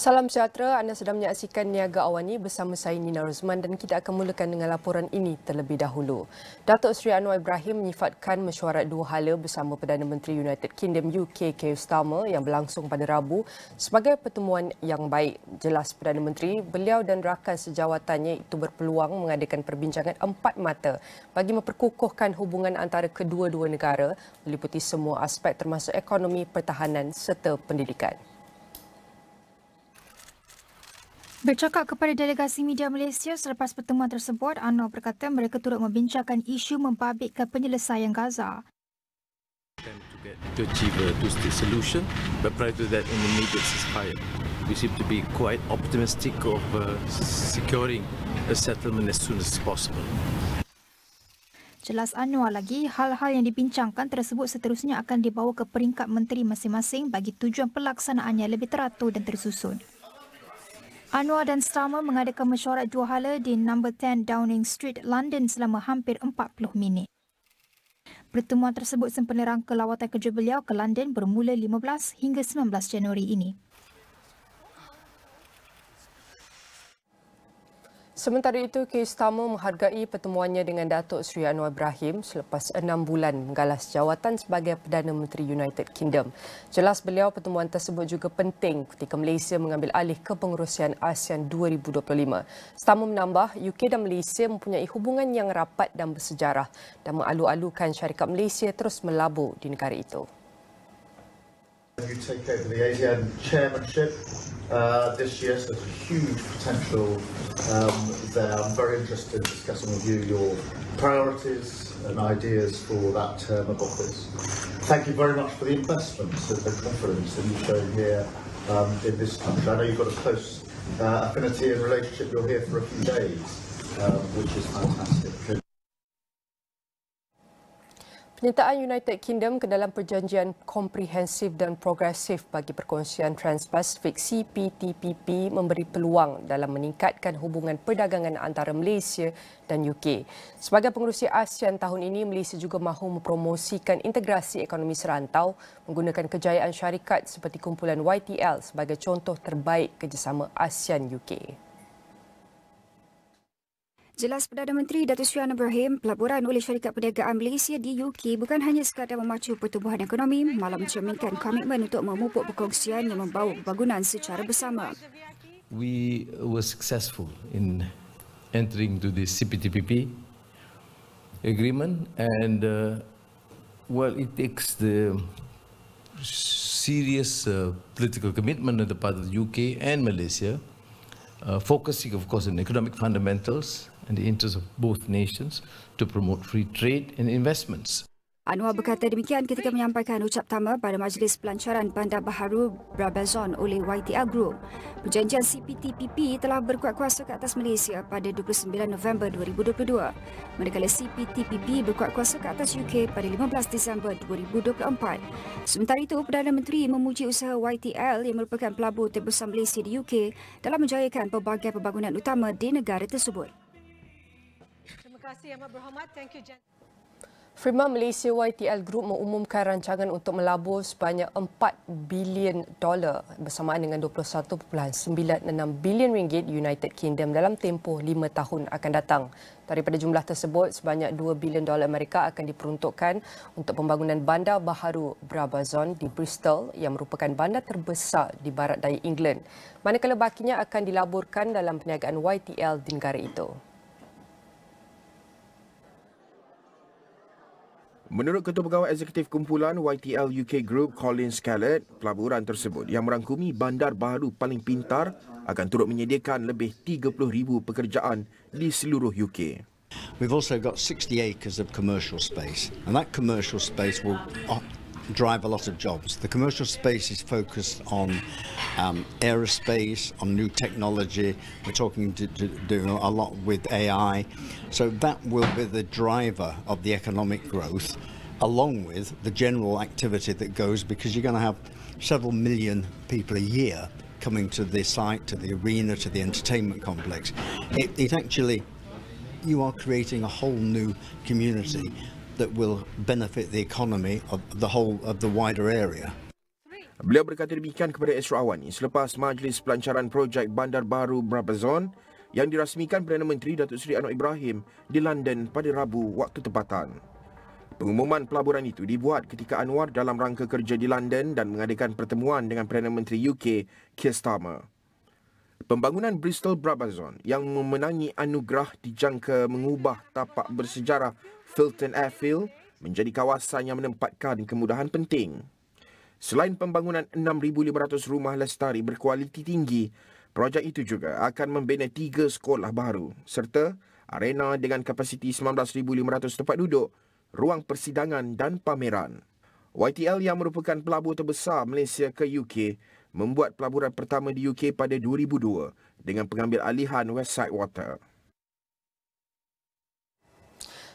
Salam sejahtera, anda sedang menyaksikan Niaga AWANI bersama saya Nina Rozman dan kita akan mulakan dengan laporan ini terlebih dahulu. Datuk Seri Anwar Ibrahim menyifatkan mesyuarat dua hala bersama Perdana Menteri United Kingdom UK Keir Starmer yang berlangsung pada Rabu sebagai pertemuan yang baik. Jelas Perdana Menteri, beliau dan rakan sejawatannya itu berpeluang mengadakan perbincangan empat mata bagi memperkukuhkan hubungan antara kedua-dua negara meliputi semua aspek termasuk ekonomi, pertahanan serta pendidikan. Bercakap kepada delegasi media Malaysia selepas pertemuan tersebut, Anwar berkata mereka turut membincangkan isu membabitkan penyelesaian Gaza. To achieve a two-state solution, but prior to that, an immediate ceasefire. We seem to be quite optimistic of securing a settlement as soon as possible. Jelas Anwar lagi, hal-hal yang dibincangkan tersebut seterusnya akan dibawa ke peringkat menteri masing-masing bagi tujuan pelaksanaannya lebih teratur dan tersusun. Anwar dan Starmer mengadakan mesyuarat dua hala di No. 10 Downing Street, London selama hampir 40 minit. Pertemuan tersebut sempena rangka lawatan kerja beliau ke London bermula 15 hingga 19 Januari ini. Sementara itu, Keir Starmer menghargai pertemuannya dengan Datuk Seri Anwar Ibrahim selepas 6 bulan menggalas jawatan sebagai Perdana Menteri United Kingdom. Jelas beliau pertemuan tersebut juga penting ketika Malaysia mengambil alih kepengurusian ASEAN 2025. Starmer menambah, UK dan Malaysia mempunyai hubungan yang rapat dan bersejarah dan mengalu-alukan syarikat Malaysia terus melabur di negara itu. You take over the ASEAN chairmanship this year, so there's a huge potential there. I'm very interested in discussing with you your priorities and ideas for that term of office. Thank you very much for the investment and the confidence that you've shown here in this country. I know you've got a close affinity and relationship. You're here for a few days, which is fantastic. Penyertaan United Kingdom ke dalam Perjanjian Komprehensif dan Progresif bagi Perkongsian Trans-Pasifik CPTPP memberi peluang dalam meningkatkan hubungan perdagangan antara Malaysia dan UK. Sebagai pengerusi ASEAN tahun ini, Malaysia juga mahu mempromosikan integrasi ekonomi serantau menggunakan kejayaan syarikat seperti kumpulan YTL sebagai contoh terbaik kerjasama ASEAN-UK. Jelas Perdana Menteri Datuk Seri Anwar Ibrahim, pelaburan oleh syarikat perniagaan Malaysia di UK bukan hanya sekadar memacu pertumbuhan ekonomi, malah mencerminkan komitmen untuk memupuk perkongsian yang membawa pembangunan secara bersama. We were successful in entering to the CPTPP agreement, and well, it takes the serious political commitment on the part of the UK and Malaysia, focusing, of course, on economic fundamentals and the interests of both nations to promote free trade and investments. Anwar berkata demikian ketika menyampaikan ucap tama pada Majlis Pelancaran Bandar Baharu Brabazon oleh YTL Group. Perjanjian CPTPP telah berkuat kuasa ke atas Malaysia pada 29 November 2022, manakala CPTPP berkuat kuasa ke atas UK pada 15 Disember 2024. Sementara itu, Perdana Menteri memuji usaha YTL yang merupakan pelabur terbesar Malaysia di UK dalam menjayakan pelbagai pembangunan utama di negara tersebut. Terima kasih Amat Berhormat. Thank you, Firma Malaysia YTL Group mengumumkan rancangan untuk melabur sebanyak $4 bilion bersamaan dengan 21.96 bilion ringgit United Kingdom dalam tempoh 5 tahun akan datang. Daripada jumlah tersebut, sebanyak $2 bilion Amerika akan diperuntukkan untuk pembangunan bandar baharu Brabazon di Bristol yang merupakan bandar terbesar di barat daya England, manakala bakinya akan dilaburkan dalam perniagaan YTL di negara itu. Menurut Ketua Pegawai Eksekutif Kumpulan YTL UK Group Colin Scarlett, pelaburan tersebut yang merangkumi bandar baharu paling pintar akan turut menyediakan lebih 30,000 pekerjaan di seluruh UK. We've also got 60 acres of commercial space, and that commercial space will drive a lot of jobs. The commercial space is focused on aerospace, on new technology. We're talking to do a lot with AI. So that will be the driver of the economic growth, along with the general activity that goes, because you're going to have several million people a year coming to the site, to the arena, to the entertainment complex. It actually, you are creating a whole new community that will benefit the economy of the whole of the wider area. Beliau berkata demikian kepada Astro AWANI selepas majlis pelancaran projek bandar baru Brabazon yang dirasmikan Perdana Menteri Datuk Seri Anwar Ibrahim di London pada Rabu waktu tempatan. Pengumuman pelaburan itu dibuat ketika Anwar dalam rangka kerja di London dan mengadakan pertemuan dengan Perdana Menteri UK Keir Starmer. Pembangunan Bristol Brabazon yang memenangi anugerah dijangka mengubah tapak bersejarah Filton Airfield menjadi kawasan yang menempatkan kemudahan penting. Selain pembangunan 6,500 rumah lestari berkualiti tinggi, projek itu juga akan membina 3 sekolah baru serta arena dengan kapasiti 19,500 tempat duduk, ruang persidangan dan pameran. YTL yang merupakan pelabur terbesar Malaysia ke UK membuat pelaburan pertama di UK pada 2002 dengan pengambil alihan Westside Water.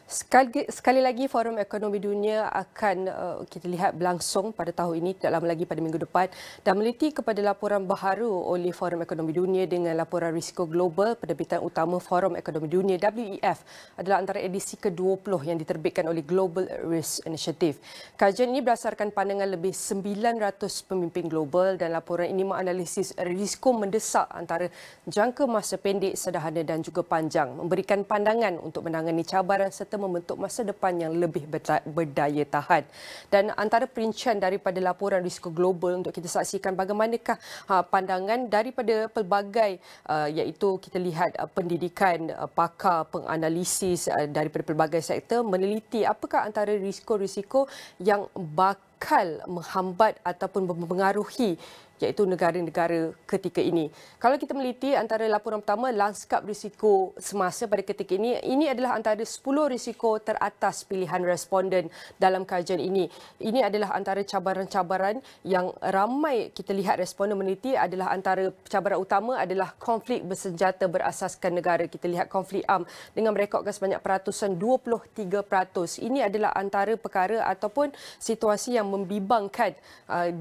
Sekali lagi, Forum Ekonomi Dunia akan kita lihat berlangsung pada tahun ini, tidak lama lagi pada minggu depan, dan meliti kepada laporan baharu oleh Forum Ekonomi Dunia dengan laporan risiko global. Penerbitan utama Forum Ekonomi Dunia WEF adalah antara edisi ke-20 yang diterbitkan oleh Global Risk Initiative. Kajian ini berdasarkan pandangan lebih 900 pemimpin global dan laporan ini menganalisis risiko mendesak antara jangka masa pendek, sederhana dan juga panjang, memberikan pandangan untuk menangani cabaran serta membentuk masa depan yang lebih berdaya tahan. Dan antara perincian daripada laporan risiko global untuk kita saksikan bagaimanakah pandangan daripada pelbagai iaitu kita lihat pendidikan, pakar, penganalisis daripada pelbagai sektor meneliti apakah antara risiko-risiko yang bakal menghambat ataupun mempengaruhi iaitu negara-negara ketika ini. Kalau kita meliti antara laporan pertama, lanskap risiko semasa pada ketika ini adalah antara 10 risiko teratas pilihan responden dalam kajian ini. Ini adalah antara cabaran-cabaran yang ramai kita lihat responden meneliti adalah antara cabaran utama adalah konflik bersenjata berasaskan negara. Kita lihat konflik am dengan merekodkan sebanyak peratusan 23%. Ini adalah antara perkara ataupun situasi yang membimbangkan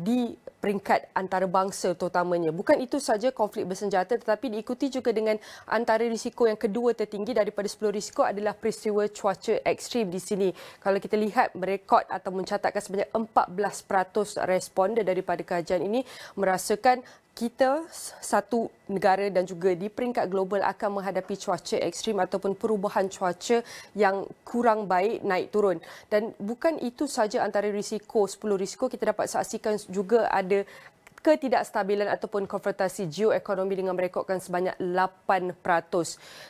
di peringkat antarabangsa terutamanya. Bukan itu saja konflik bersenjata tetapi diikuti juga dengan antara risiko yang kedua tertinggi daripada 10 risiko adalah peristiwa cuaca ekstrim di sini. Kalau kita lihat merekod atau mencatatkan sebanyak 14% responden daripada kajian ini merasakan kita satu negara dan juga di peringkat global akan menghadapi cuaca ekstrim ataupun perubahan cuaca yang kurang baik naik turun. Dan bukan itu saja antara risiko, 10 risiko, kita dapat saksikan juga ada ketidakstabilan ataupun konfrontasi geoekonomi dengan merekodkan sebanyak 8%.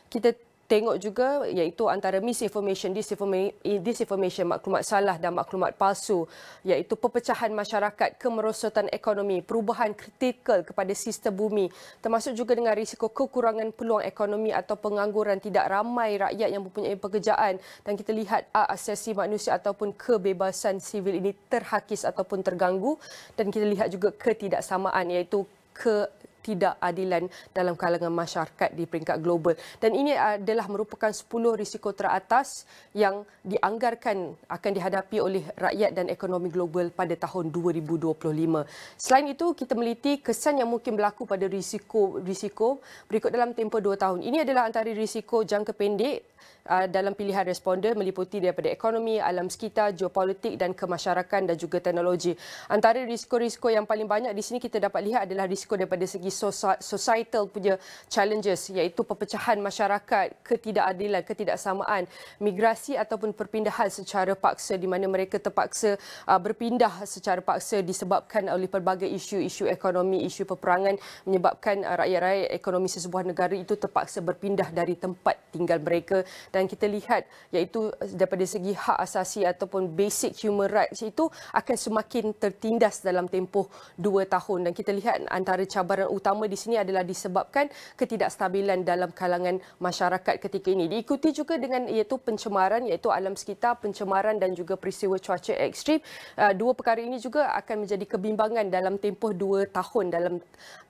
Kita tengok juga iaitu antara misinformation, disinformation, maklumat salah dan maklumat palsu, iaitu perpecahan masyarakat, kemerosotan ekonomi, perubahan kritikal kepada sistem bumi, termasuk juga dengan risiko kekurangan peluang ekonomi atau pengangguran, tidak ramai rakyat yang mempunyai pekerjaan dan kita lihat asasi manusia ataupun kebebasan sivil ini terhakis ataupun terganggu dan kita lihat juga ketidaksamaan iaitu ketidakadilan dalam kalangan masyarakat di peringkat global. Dan ini adalah merupakan 10 risiko teratas yang dianggarkan akan dihadapi oleh rakyat dan ekonomi global pada tahun 2025. Selain itu, kita meliti kesan yang mungkin berlaku pada risiko berikut dalam tempoh 2 tahun. Ini adalah antara risiko jangka pendek dalam pilihan responden meliputi daripada ekonomi, alam sekitar, geopolitik dan kemasyarakatan dan juga teknologi. Antara risiko-risiko yang paling banyak di sini kita dapat lihat adalah risiko daripada segi societal punya challenges iaitu perpecahan masyarakat, ketidakadilan, ketidaksamaan, migrasi ataupun perpindahan secara paksa di mana mereka terpaksa berpindah secara paksa disebabkan oleh pelbagai isu ekonomi, isu peperangan menyebabkan rakyat-rakyat ekonomi sesebuah negara itu terpaksa berpindah dari tempat tinggal mereka. Dan kita lihat iaitu daripada segi hak asasi ataupun basic human rights itu akan semakin tertindas dalam tempoh 2 tahun dan kita lihat antara cabaran utama di sini adalah disebabkan ketidakstabilan dalam kalangan masyarakat ketika ini. Diikuti juga dengan iaitu pencemaran iaitu alam sekitar, pencemaran dan juga peristiwa cuaca ekstrim. Dua perkara ini juga akan menjadi kebimbangan dalam tempoh 2 tahun dalam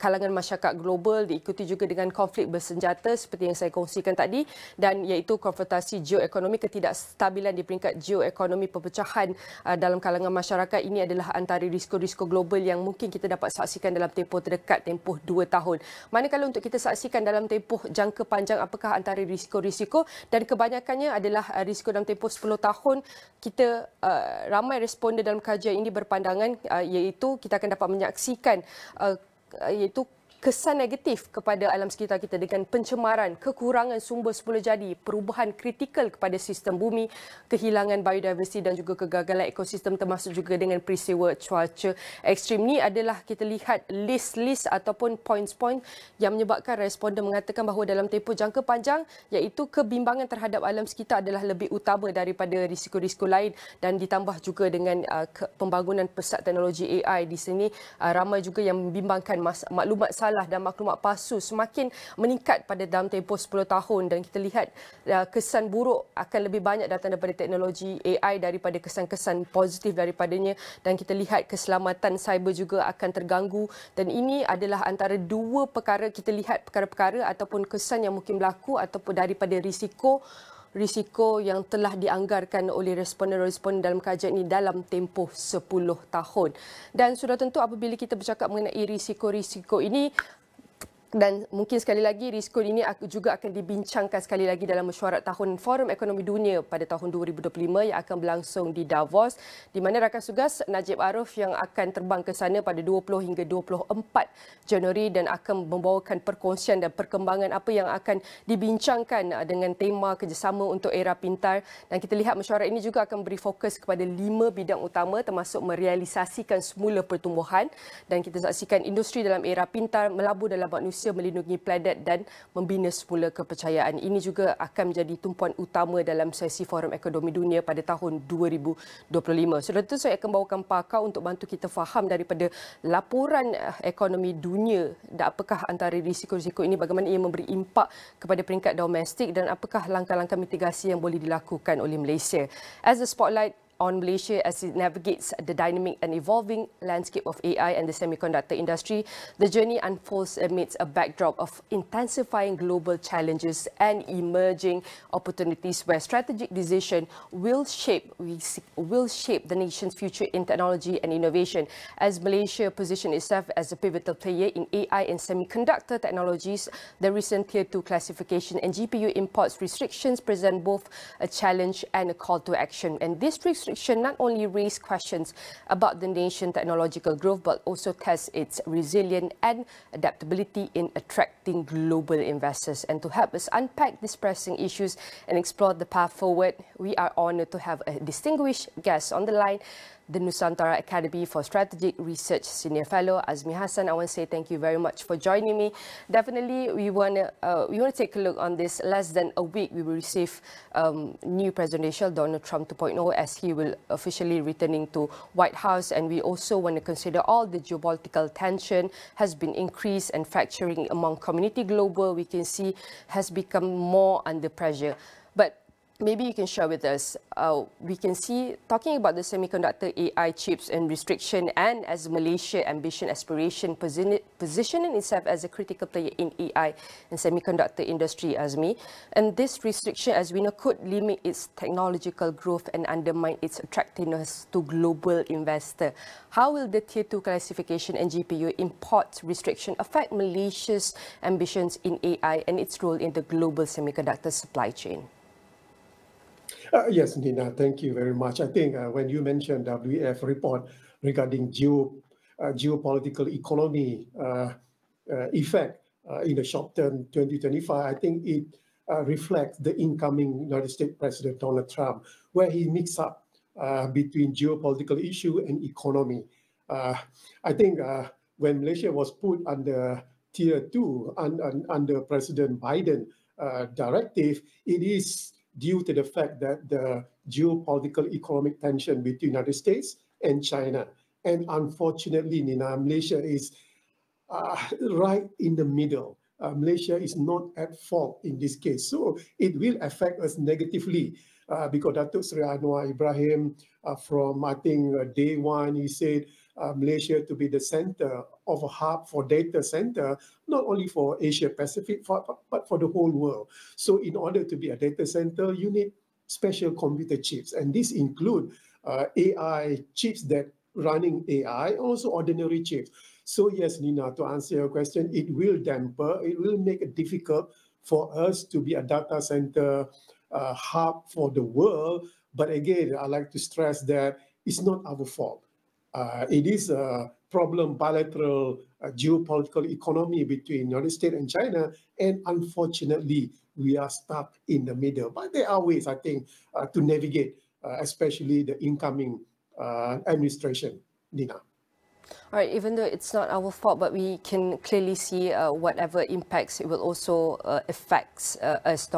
kalangan masyarakat global. Diikuti juga dengan konflik bersenjata seperti yang saya kongsikan tadi dan iaitu iaitu konfrontasi geoekonomi, ketidakstabilan di peringkat geoekonomi, perpecahan dalam kalangan masyarakat. Ini adalah antara risiko-risiko global yang mungkin kita dapat saksikan dalam tempoh terdekat, tempoh 2 tahun. Manakala untuk kita saksikan dalam tempoh jangka panjang, apakah antara risiko-risiko, dan kebanyakannya adalah risiko dalam tempoh 10 tahun. Kita ramai responden dalam kajian ini berpandangan iaitu kita akan dapat menyaksikan iaitu kesan negatif kepada alam sekitar kita dengan pencemaran, kekurangan sumber semula jadi, perubahan kritikal kepada sistem bumi, kehilangan biodiversiti dan juga kegagalan ekosistem, termasuk juga dengan peristiwa cuaca ekstrim. Ini adalah kita lihat list-list ataupun points-points yang menyebabkan responden mengatakan bahawa dalam tempoh jangka panjang iaitu kebimbangan terhadap alam sekitar adalah lebih utama daripada risiko-risiko lain, dan ditambah juga dengan pembangunan pesat teknologi AI di sini ramai juga yang membimbangkan maklumat dan maklumat palsu semakin meningkat pada dalam tempoh 10 tahun, dan kita lihat kesan buruk akan lebih banyak datang daripada teknologi AI daripada kesan-kesan positif daripadanya, dan kita lihat keselamatan cyber juga akan terganggu, dan ini adalah antara dua perkara kita lihat perkara-perkara ataupun kesan yang mungkin berlaku ataupun daripada risiko yang telah dianggarkan oleh responden-responden dalam kajian ini dalam tempoh 10 tahun. Dan sudah tentu apabila kita bercakap mengenai risiko-risiko ini, dan mungkin sekali lagi risiko ini juga akan dibincangkan sekali lagi dalam mesyuarat tahun Forum Ekonomi Dunia pada tahun 2025 yang akan berlangsung di Davos, di mana rakan tugas Najib Arif yang akan terbang ke sana pada 20 hingga 24 Januari dan akan membawakan perkongsian dan perkembangan apa yang akan dibincangkan dengan tema kerjasama untuk era pintar. Dan kita lihat mesyuarat ini juga akan beri fokus kepada 5 bidang utama, termasuk merealisasikan semula pertumbuhan, dan kita saksikan industri dalam era pintar, melabur dalam manusia, melindungi planet dan membina semula kepercayaan. Ini juga akan menjadi tumpuan utama dalam sesi Forum Ekonomi Dunia pada tahun 2025. Sudah tentu saya akan bawakan pakar untuk bantu kita faham daripada laporan ekonomi dunia dan apakah antara risiko-risiko ini, bagaimana ia memberi impak kepada peringkat domestik dan apakah langkah-langkah mitigasi yang boleh dilakukan oleh Malaysia. As the spotlight on Malaysia as it navigates the dynamic and evolving landscape of AI and the semiconductor industry, the journey unfolds amidst a backdrop of intensifying global challenges and emerging opportunities where strategic decision will shape the nation's future in technology and innovation. As Malaysia positions itself as a pivotal player in AI and semiconductor technologies, the recent Tier 2 classification and GPU imports restrictions present both a challenge and a call to action. And this restriction not only raise questions about the nation's technological growth, but also test its resilience and adaptability in attracting global investors. And to help us unpack these pressing issues and explore the path forward, we are honored to have a distinguished guest on the line, the Nusantara Academy for Strategic Research Senior Fellow, Azmi Hassan. I want to say thank you very much for joining me. Definitely, we want to take a look on this. Less than a week, we will receive new presidential Donald Trump 2.0 as he will officially returning to White House, and we also want to consider all the geopolitical tension has been increased and fracturing among community global. We can see has become more under pressure. But maybe you can share with us, we can see, talking about the semiconductor AI chips and restriction, and as Malaysia ambition, aspiration, positioning itself as a critical player in AI and semiconductor industry, Azmi. And this restriction, as we know, could limit its technological growth and undermine its attractiveness to global investors. How will the Tier 2 classification and GPU import restriction affect Malaysia's ambitions in AI and its role in the global semiconductor supply chain? Yes, Nina, thank you very much. I think when you mentioned WF report regarding geopolitical economy effect in the short term 2025, I think it reflects the incoming United States President Donald Trump, where he mixed up between geopolitical issue and economy. I think when Malaysia was put under Tier 2 under President Biden directive, it is due to the fact that the geopolitical economic tension between the United States and China. And unfortunately, Nina, Malaysia is right in the middle. Malaysia is not at fault in this case. So it will affect us negatively because Datuk Seri Anwar Ibrahim from, I think, day one, he said Malaysia to be the center of a hub for data center, not only for Asia Pacific, but for the whole world. So in order to be a data center, you need special computer chips. And these include AI chips that running AI, also ordinary chips. So yes, Nina, to answer your question, it will make it difficult for us to be a data center hub for the world. But again, I like to stress that it's not our fault. It is a problem, bilateral geopolitical economy between United States and China, and unfortunately, we are stuck in the middle. But there are ways, I think, to navigate, especially the incoming administration, Nina. All right, even though it's not our fault, but we can clearly see whatever impacts it will also affect us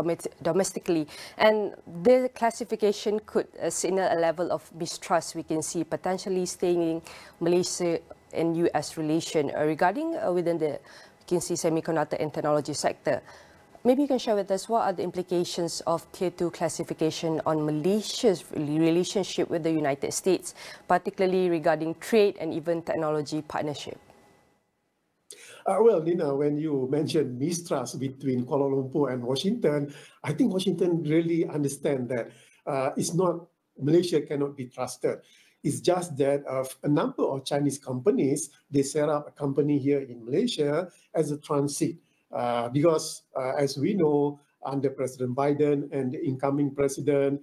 domestically. And the classification could signal a level of mistrust we can see potentially staying Malaysia and US relation regarding within the, we can see, semiconductor and technology sector. Maybe you can share with us what are the implications of Tier 2 classification on Malaysia's relationship with the United States, particularly regarding trade and even technology partnership? Well, Nina, when you mentioned mistrust between Kuala Lumpur and Washington, I think Washington really understands that it's not, Malaysia cannot be trusted. It's just that a number of Chinese companies, they set up a company here in Malaysia as a transit. Because as we know, under President Biden and the incoming president,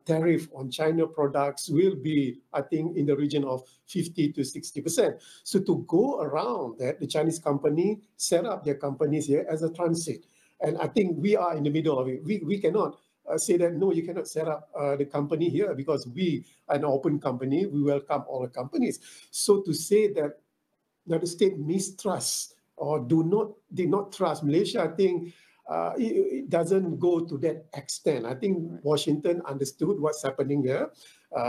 tariff on China products will be, I think, in the region of 50 to 60%. So to go around that, the Chinese company set up their companies here as a transit. And I think we are in the middle of it. We cannot say that, no, you cannot set up the company here because we are an open company. We welcome all the companies. So to say that the state mistrusts or did not trust Malaysia, I think it doesn't go to that extent. I think Washington understood what's happening here.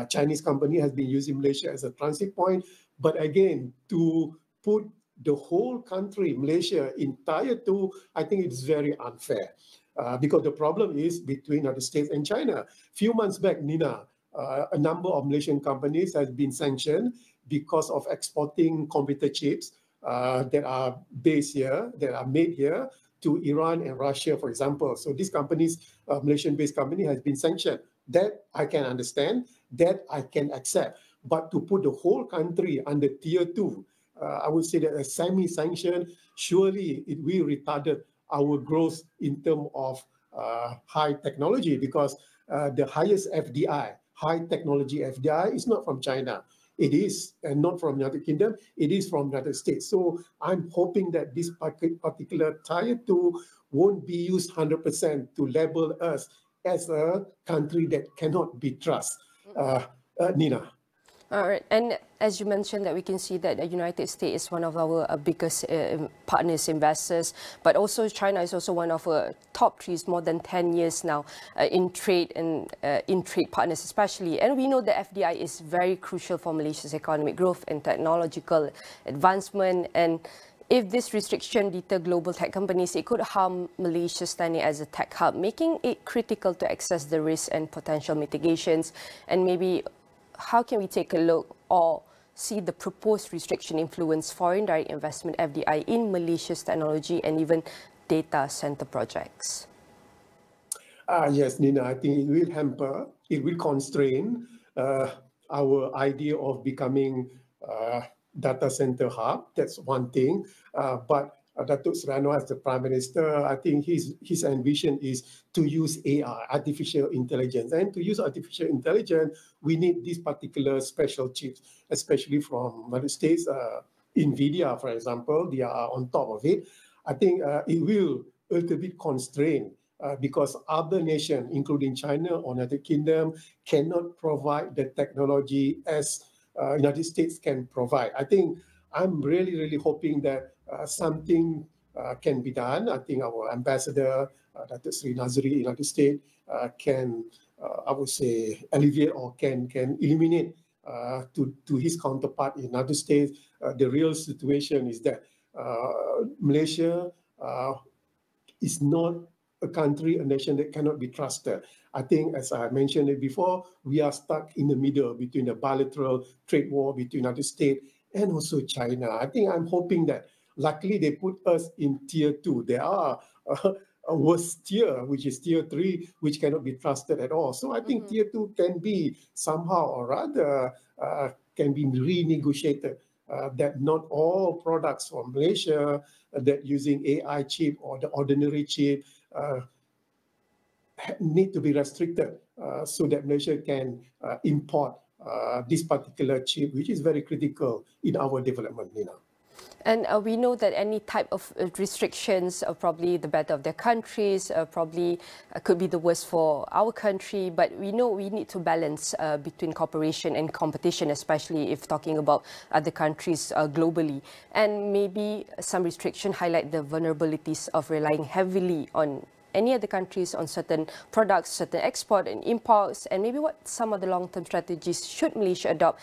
Chinese company has been using Malaysia as a transit point. But again, to put the whole country, Malaysia, in Tier 2, I think it's very unfair. Because the problem is between the States and China. Few months back, Nina, a number of Malaysian companies has been sanctioned because of exporting computer chips that are based here, that are made here to Iran and Russia, for example. So these companies, Malaysian-based company, has been sanctioned. That I can understand, that I can accept. But to put the whole country under Tier 2, I would say that a semi-sanction, surely it will retard our growth in terms of high technology, because the highest FDI, high technology FDI, is not from China. It is, and not from the United Kingdom, it is from the United States. So I'm hoping that this particular Tier 2 won't be used 100% to label us as a country that cannot be trusted. Nina. All right, and as you mentioned, that we can see that the United States is one of our biggest partners, investors, but also China is also one of our top three, more than 10 years now in trade and in trade partners especially. And we know the FDI is very crucial for Malaysia's economic growth and technological advancement. And if this restriction deter global tech companies, it could harm Malaysia's standing as a tech hub, making it critical to assess the risks and potential mitigations. And maybe how can we take a look or see the proposed restriction influence foreign direct investment FDI in Malaysia's technology and even data center projects? Yes, Nina, I think it will hamper, it will constrain our idea of becoming data center hub. That's one thing. But Datuk Seri Anwar, as the Prime Minister, I think his ambition is to use AI, artificial intelligence. And to use artificial intelligence, we need these particular special chips, especially from United States. NVIDIA, for example, they are on top of it. I think it will a little bit constrain because other nations, including China or United Kingdom, cannot provide the technology as United States can provide. I think I'm really hoping that something can be done. I think our ambassador, Datuk Seri Nazri in the United States, can, I would say, alleviate or can eliminate to his counterpart in the United States. The real situation is that Malaysia is not a country, a nation that cannot be trusted. I think, as I mentioned it before, we are stuck in the middle between the bilateral trade war between the United States and also China. I think I'm hoping that luckily they put us in tier 2. There are a worse tier, which is tier 3, which cannot be trusted at all. So I think tier 2 can be somehow or rather can be renegotiated. That not all products from Malaysia that using AI chip or the ordinary chip need to be restricted so that Malaysia can import this particular chip, which is very critical in our development, Nina. And we know that any type of restrictions are probably the better of their countries, probably could be the worst for our country. But we know we need to balance between cooperation and competition, especially if talking about other countries globally. And maybe some restriction highlight the vulnerabilities of relying heavily on any other countries on certain products, certain export and imports, and maybe what some of the long-term strategies should Malaysia adopt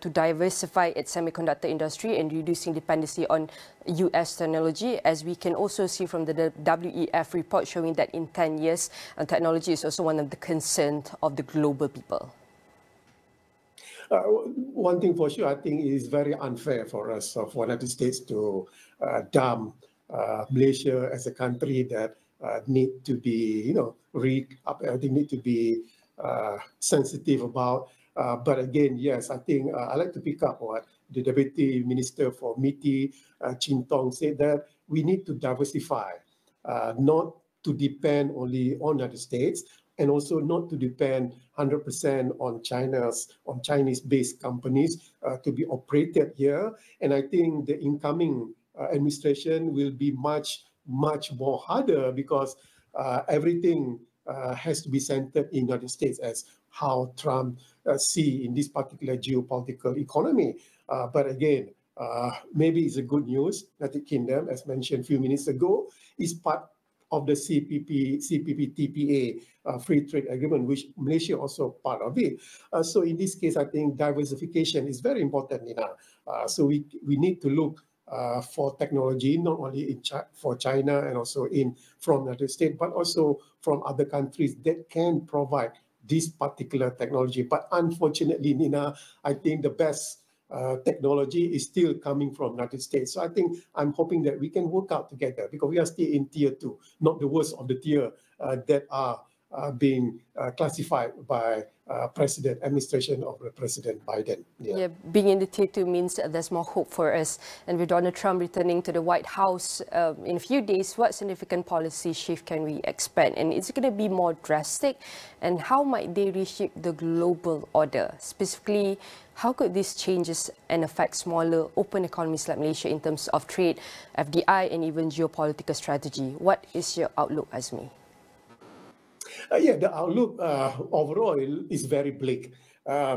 to diversify its semiconductor industry and reducing dependency on US technology, as we can also see from the WEF report showing that in 10 years, technology is also one of the concerns of the global people. One thing for sure, I think it is very unfair for us, for United States, to dump Malaysia as a country that need to be, need to be sensitive about. But again, yes, I think I like to pick up what the Deputy Minister for MITI, Chin Tong, said, that we need to diversify, not to depend only on the United States, and also not to depend 100% on Chinese-based companies to be operated here. And I think the incoming administration will be much more harder, because everything has to be centered in the United States, as how Trump see in this particular geopolitical economy. But again, maybe it's a good news that the Kingdom, as mentioned a few minutes ago, is part of the CPTPA free trade agreement, which Malaysia also part of it. So in this case, I think diversification is very important, Nina. So we need to look for technology, not only for China and also from the United States, but also from other countries that can provide this particular technology. But unfortunately, Nina, I think the best technology is still coming from the United States. So I think I'm hoping that we can work out together, because we are still in tier 2, not the worst of the tier that are being classified by administration of President Biden. Yeah, being in the tier 2 means that there's more hope for us. And with Donald Trump returning to the White House in a few days, what significant policy shift can we expect? And is it going to be more drastic? And how might they reshape the global order? Specifically, how could these changes and affect smaller open economies like Malaysia in terms of trade, FDI, and even geopolitical strategy? What is your outlook, Azmi? The outlook overall is very bleak,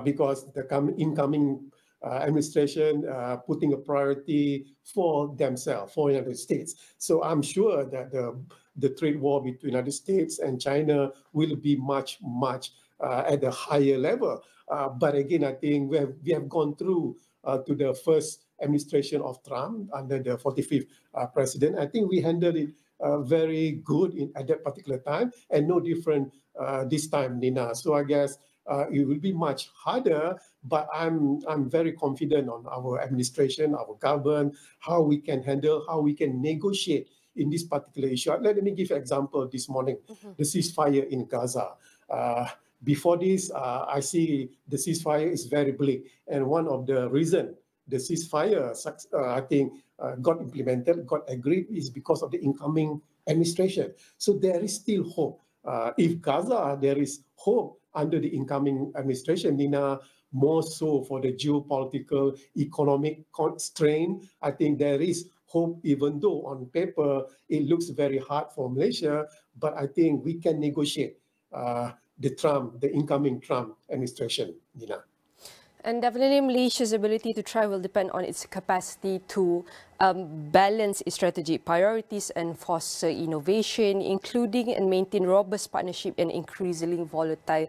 because the incoming administration putting a priority for themselves, for the United States. So I'm sure that the trade war between the United States and China will be much at a higher level. But again, I think we have gone through to the first administration of Trump under the 45th president. I think we handled it very good at that particular time, and no different this time, Nina. So I guess it will be much harder, but I'm very confident on our administration, our government, how we can handle, how we can negotiate in this particular issue. Let me give an example this morning, the ceasefire in Gaza. Before this, I see the ceasefire is very bleak, and one of the reasons the ceasefire, I think, got implemented, got agreed, is because of the incoming administration. So there is still hope. If Gaza, there is hope under the incoming administration, Nina, more so for the geopolitical, economic constraint, I think there is hope, even though on paper it looks very hard for Malaysia, but I think we can negotiate the incoming Trump administration, Nina. And definitely Malaysia's ability to thrive will depend on its capacity to balance its strategic priorities and foster innovation, including and maintain robust partnership in increasingly volatile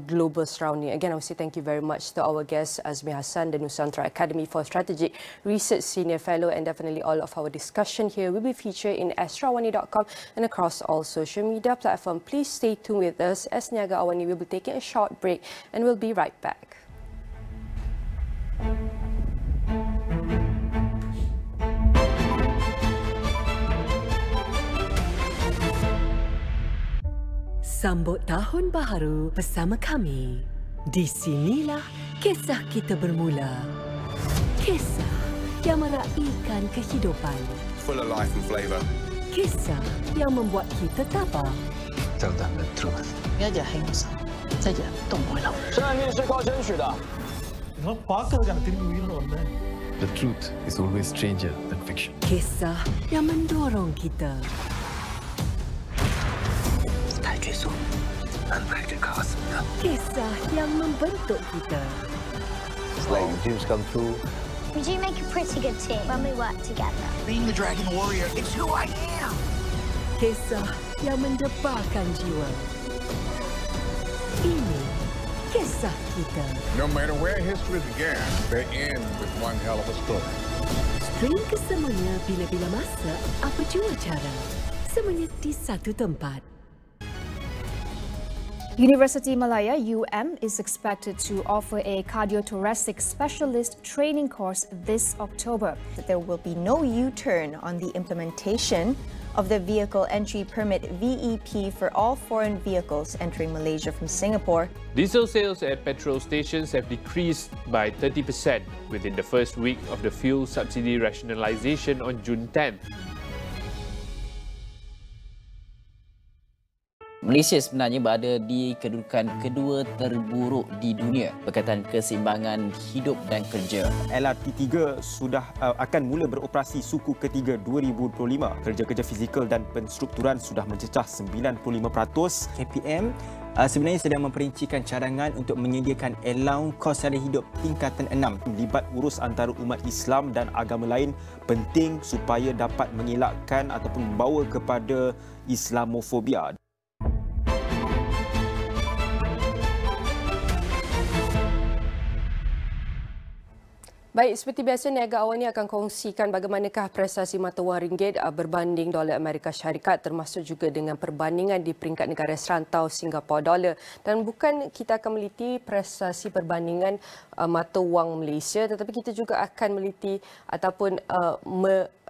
global surrounding. Again, I would say thank you very much to our guest, Azmi Hassan, the Nusantara Academy for Strategic Research Senior Fellow, and definitely all of our discussion here will be featured in AstroAwani.com and across all social media platforms. Please stay tuned with us, as Niaga Awani will be taking a short break, and we'll be right back. Sambut Tahun Baharu bersama kami. Di sinilah kisah kita bermula. Kisah yang meraihkan kehidupan. Full of life and flavour. Kisah yang membuat kita tabah. Tell them the truth. 别讲黑幕上，再讲动不了。胜利是靠争取的。The truth is always stranger than fiction. Kisah yang mendorong kita. 太追溯，安排这卡死的。 Kisah yang membentuk kita. It's like the dreams come true. We do make a pretty good team when we work together. Being the Dragon Warrior, it's who I am. Kisah yang mendebarkan jiwa. Ini kisah kita. No matter where history began, they end with one hell of a story. Stream kesemuanya bila-bila masa, apa jua cara. Semuanya di satu tempat. University Malaya UM is expected to offer a cardiothoracic specialist training course this October. There will be no U-turn on the implementation of the Vehicle Entry Permit VEP for all foreign vehicles entering Malaysia from Singapore. Diesel sales at petrol stations have decreased by 30% within the first week of the fuel subsidy rationalisation on June 10th. Malaysia sebenarnya berada di kedudukan kedua terburuk di dunia berkaitan keseimbangan hidup dan kerja. LRT3 sudah akan mula beroperasi suku ketiga 2025. Kerja-kerja fizikal dan penstrukturan sudah mencecah 95%. KPM sebenarnya sedang memperincikan cadangan untuk menyediakan allowance kos sara hidup tingkatan 6. Libat urus antara umat Islam dan agama lain penting supaya dapat mengelakkan ataupun membawa kepada Islamofobia. Baik, seperti biasa, Niaga AWANI akan kongsikan bagaimanakah prestasi mata wang ringgit berbanding dolar Amerika Syarikat, termasuk juga dengan perbandingan di peringkat negara serantau Singapura dolar. Dan bukan kita akan meliti prestasi perbandingan mata wang Malaysia, tetapi kita juga akan meliti ataupun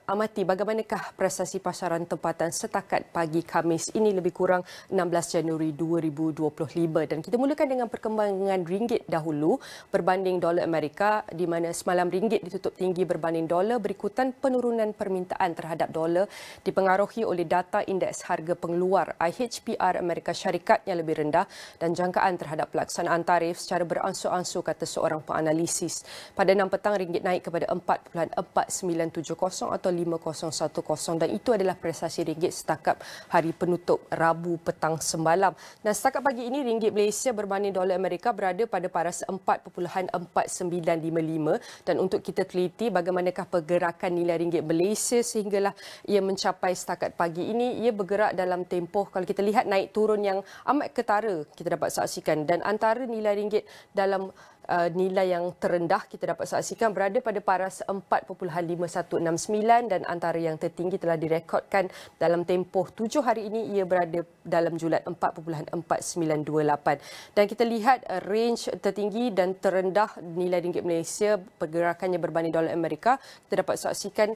amati bagaimanakah prestasi pasaran tempatan setakat pagi Khamis ini lebih kurang 16 Januari 2025. Dan kita mulakan dengan perkembangan ringgit dahulu berbanding dolar Amerika, di mana semalam ringgit ditutup tinggi berbanding dolar berikutan penurunan permintaan terhadap dolar dipengaruhi oleh data indeks harga pengeluar IHPR Amerika Syarikat yang lebih rendah dan jangkaan terhadap pelaksanaan tarif secara beransur-ansur, kata seorang penganalisis. Pada 6 petang ringgit naik kepada 4.4970 atau 5010 dan itu adalah prestasi ringgit setakat hari penutup Rabu petang semalam. Dan setakat pagi ini ringgit Malaysia berbanding dolar Amerika berada pada paras 4.4955 dan untuk kita teliti bagaimanakah pergerakan nilai ringgit Malaysia sehinggalah ia mencapai setakat pagi ini, ia bergerak dalam tempoh kalau kita lihat naik turun yang amat ketara kita dapat saksikan, dan antara nilai ringgit dalam nilai yang terendah kita dapat saksikan berada pada paras 4.5169 dan antara yang tertinggi telah direkodkan dalam tempoh 7 hari ini, ia berada dalam julat 4.4928. Dan kita lihat range tertinggi dan terendah nilai ringgit Malaysia pergerakannya berbanding dolar Amerika, kita dapat saksikan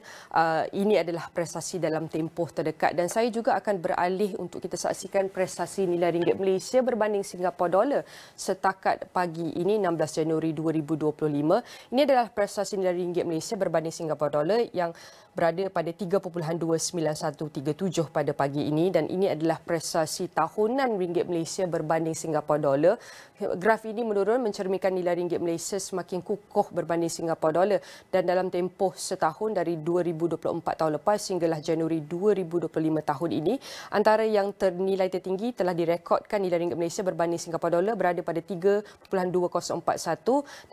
ini adalah prestasi dalam tempoh terdekat. Dan saya juga akan beralih untuk kita saksikan prestasi nilai ringgit Malaysia berbanding Singapura dolar setakat pagi ini 16 Januari 2025. Ini adalah prestasi nilai ringgit Malaysia berbanding Singapura dolar yang berada pada 3.29137 pada pagi ini, dan ini adalah prestasi tahunan ringgit Malaysia berbanding Singapura dolar. Graf ini menurun mencerminkan nilai ringgit Malaysia semakin kukuh berbanding Singapura dolar, dan dalam tempoh setahun dari 2024 tahun lepas hinggalah Januari 2025 tahun ini, antara yang ternilai tertinggi telah direkodkan nilai ringgit Malaysia berbanding Singapura dolar berada pada 3.2041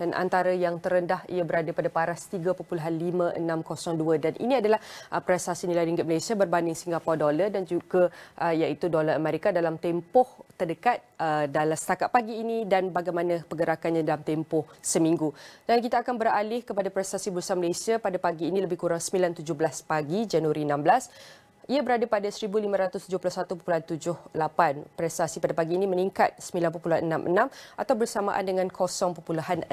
dan antara yang terendah ia berada pada paras 3.5602, dan ini adalah prestasi nilai ringgit Malaysia berbanding Singapura dolar dan juga iaitu dolar Amerika dalam tempoh terdekat dalam setakat pagi ini dan bagaimana pergerakannya dalam tempoh seminggu. Dan kita akan beralih kepada prestasi Bursa Malaysia pada pagi ini lebih kurang 9.17 pagi Januari 16. Ia berada pada 1,571.78. Prestasi pada pagi ini meningkat 9.66 atau bersamaan dengan 0.62%.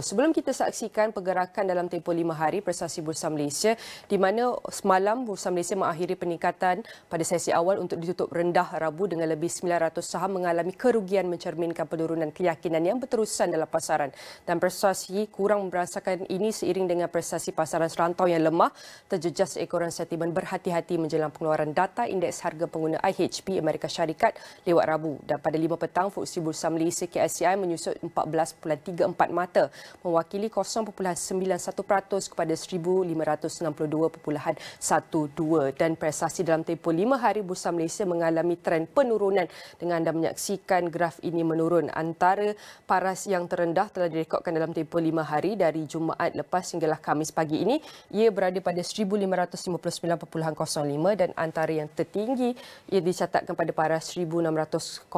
Sebelum kita saksikan pergerakan dalam tempoh 5 hari prestasi Bursa Malaysia, di mana semalam Bursa Malaysia mengakhiri peningkatan pada sesi awal untuk ditutup rendah Rabu dengan lebih 900 saham mengalami kerugian mencerminkan penurunan keyakinan yang berterusan dalam pasaran. Dan prestasi kurang merasakan ini seiring dengan prestasi pasaran serantau yang lemah, terjejas ekoran sentimen berhati-hati menjelang pengeluaran data indeks harga pengguna IHP Amerika Syarikat lewat Rabu. Dan pada 5 petang, FTSE Bursa Malaysia KSCI menyusut 14.34 mata, mewakili 0.91% kepada 1,562.12. Dan prestasi dalam tempoh 5 hari Bursa Malaysia mengalami trend penurunan dengan anda menyaksikan graf ini menurun. Antara paras yang terendah telah direkodkan dalam tempoh 5 hari dari Jumaat lepas hinggalah Khamis pagi ini. Ia berada pada 1,559.05 dan antara yang tertinggi ia dicatatkan pada paras 1,605.16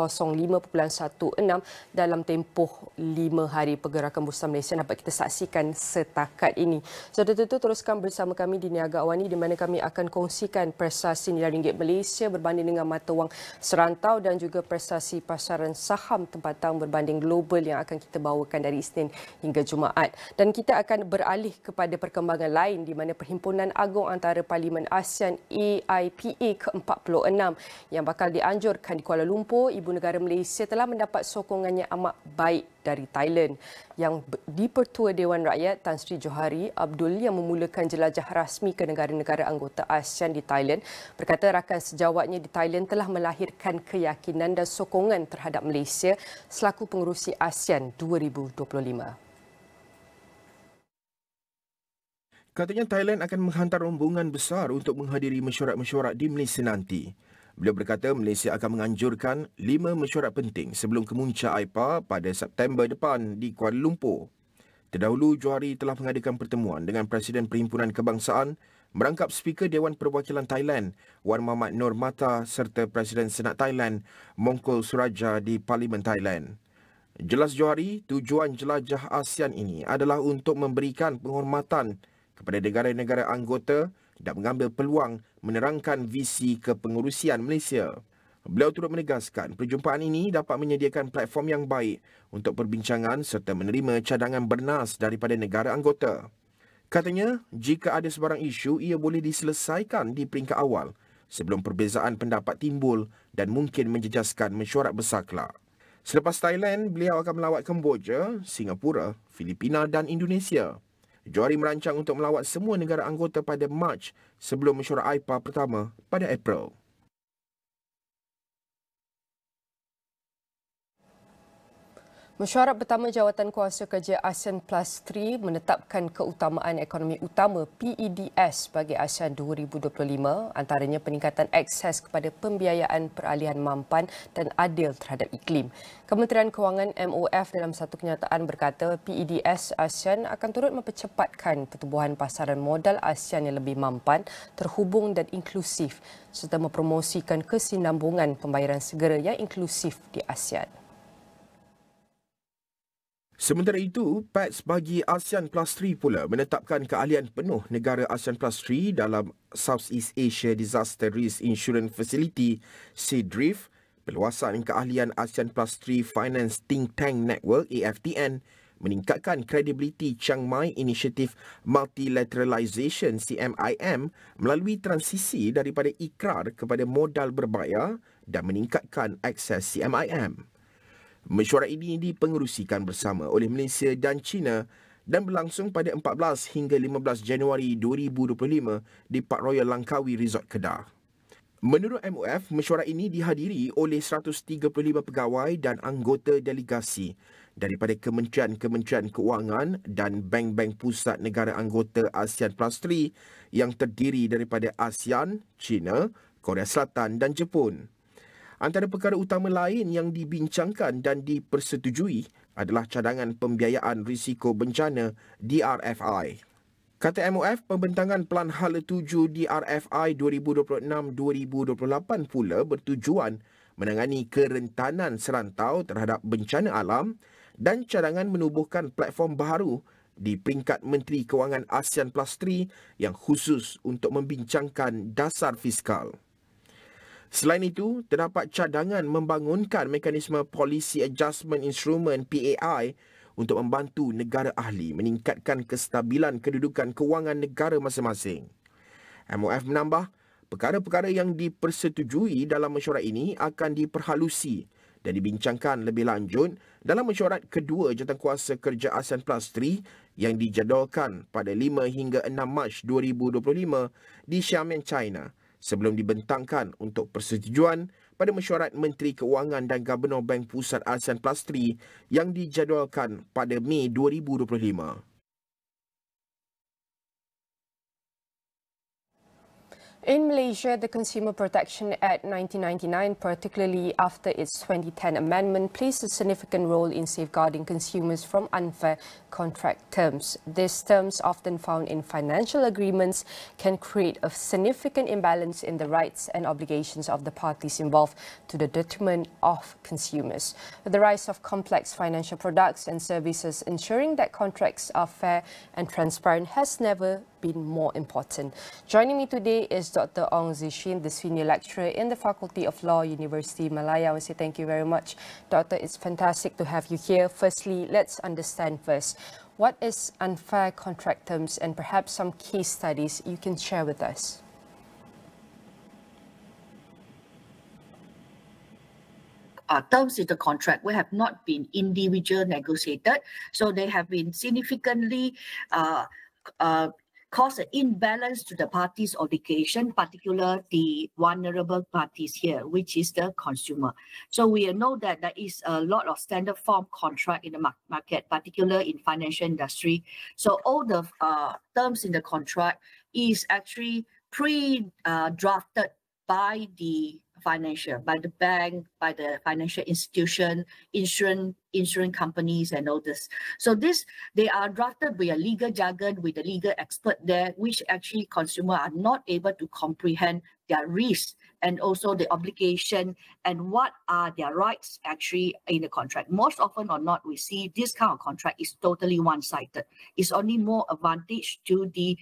dalam tempoh 5 hari pergerakan Bursa Malaysia dapat kita saksikan setakat ini. Sudah tentu teruskan bersama kami di Niaga Awani di mana kami akan kongsikan prestasi nilai ringgit Malaysia berbanding dengan mata wang serantau dan juga prestasi pasaran saham tempatan berbanding global yang akan kita bawakan dari Isnin hingga Jumaat. Dan kita akan beralih kepada perkembangan lain di mana Perhimpunan Agung Antara Parlimen ASEAN AIPA ke-46 yang bakal dianjurkan di Kuala Lumpur, ibu negara Malaysia telah mendapat sokongan yang amat baik dari Thailand. Yang di-Pertua Dewan Rakyat Tan Sri Johari Abdul yang memulakan jelajah rasmi ke negara-negara anggota ASEAN di Thailand berkata rakan sejawatnya di Thailand telah melahirkan keyakinan dan sokongan terhadap Malaysia selaku pengerusi ASEAN 2025. Katanya Thailand akan menghantar rombongan besar untuk menghadiri mesyuarat-mesyuarat di Malaysia nanti. Beliau berkata Malaysia akan menganjurkan 5 mesyuarat penting sebelum kemuncak AIPA pada September depan di Kuala Lumpur. Terdahulu, Johari telah mengadakan pertemuan dengan Presiden Perhimpunan Kebangsaan, merangkap Speaker Dewan Perwakilan Thailand, Wan Mahathir Noor Matha serta Presiden Senat Thailand, Mongkol Suraja di Parlimen Thailand. Jelas Johari, tujuan jelajah ASEAN ini adalah untuk memberikan penghormatan kepada negara-negara anggota dan mengambil peluang menerangkan visi kepengurusian Malaysia. Beliau turut menegaskan perjumpaan ini dapat menyediakan platform yang baik untuk perbincangan serta menerima cadangan bernas daripada negara anggota. Katanya, jika ada sebarang isu, ia boleh diselesaikan di peringkat awal sebelum perbezaan pendapat timbul dan mungkin menjejaskan mesyuarat besar kelak. Selepas Thailand, beliau akan melawat Kemboja, Singapura, Filipina dan Indonesia. Johari merancang untuk melawat semua negara anggota pada Mac sebelum mesyuarat AIPA pertama pada April. Mesyuarat pertama Jawatan Kuasa Kerja ASEAN Plus 3 menetapkan keutamaan ekonomi utama PEDS bagi ASEAN 2025, antaranya peningkatan akses kepada pembiayaan peralihan mampan dan adil terhadap iklim. Kementerian Kewangan MOF dalam satu kenyataan berkata PEDS ASEAN akan turut mempercepatkan pertumbuhan pasaran modal ASEAN yang lebih mampan, terhubung dan inklusif serta mempromosikan kesinambungan pembayaran segera yang inklusif di ASEAN. Sementara itu, PADS bagi ASEAN Plus 3 pula menetapkan keahlian penuh negara ASEAN Plus 3 dalam Southeast Asia Disaster Risk Insurance Facility, SEDRIF, perluasan keahlian ASEAN Plus 3 Finance Think Tank Network, AFTN, meningkatkan kredibiliti Chiang Mai Initiative Multilateralism, CMIM, melalui transisi daripada ikrar kepada modal berbayar dan meningkatkan akses CMIM. Mesyuarat ini dipengerusikan bersama oleh Malaysia dan China dan berlangsung pada 14 hingga 15 Januari 2025 di Park Royal Langkawi Resort Kedah. Menurut MOF, mesyuarat ini dihadiri oleh 135 pegawai dan anggota delegasi daripada Kementerian Keuangan dan bank-bank pusat negara anggota ASEAN Plus 3 yang terdiri daripada ASEAN, China, Korea Selatan dan Jepun. Antara perkara utama lain yang dibincangkan dan dipersetujui adalah cadangan pembiayaan risiko bencana DRFI. Kata MOF, pembentangan Pelan Hala 7 DRFI 2026-2028 pula bertujuan menangani kerentanan serantau terhadap bencana alam dan cadangan menubuhkan platform baru di peringkat Menteri Kewangan ASEAN Plus 3 yang khusus untuk membincangkan dasar fiskal. Selain itu, terdapat cadangan membangunkan mekanisme Policy Adjustment Instrument PAI untuk membantu negara ahli meningkatkan kestabilan kedudukan kewangan negara masing-masing. MOF menambah, perkara-perkara yang dipersetujui dalam mesyuarat ini akan diperhalusi dan dibincangkan lebih lanjut dalam mesyuarat kedua Jawatankuasa Kerja ASEAN Plus 3 yang dijadualkan pada 5 hingga 6 Mac 2025 di Xiamen, China, sebelum dibentangkan untuk persetujuan pada mesyuarat Menteri Kewangan dan Gubernur Bank Pusat ASEAN Plus 3 yang dijadualkan pada Mei 2025. In Malaysia, the Consumer Protection Act 1999, particularly after its 2010 amendment, plays a significant role in safeguarding consumers from unfair contract terms. These terms, often found in financial agreements, can create a significant imbalance in the rights and obligations of the parties involved to the detriment of consumers. With the rise of complex financial products and services, ensuring that contracts are fair and transparent has never been more important. Joining me today is Dr. Ong Zishin, the Senior Lecturer in the Faculty of Law, University Malaya. I want to say thank you very much, Doctor. It's fantastic to have you here. Firstly, let's understand first, what is unfair contract terms and perhaps some case studies you can share with us? Terms in the contract will have not been individual negotiated, so they have been significantly cause an imbalance to the parties' obligation, particularly the vulnerable parties here, which is the consumer. So we know that there is a lot of standard form contract in the market, particularly in financial industry. So all the terms in the contract is actually pre-drafted by the by the bank, by the financial institution, insurance companies and all this. So they are drafted with a legal jargon, with a legal expert there, which actually consumers are not able to comprehend their risks and also the obligation and what are their rights actually in the contract. Most often or not, we see this kind of contract is totally one-sided. It's only more advantage to the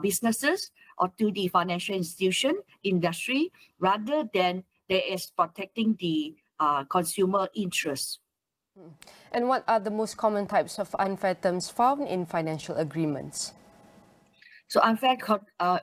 businesses or to the financial institution industry rather than there is protecting the consumer interests. And what are the most common types of unfair terms found in financial agreements? So unfair,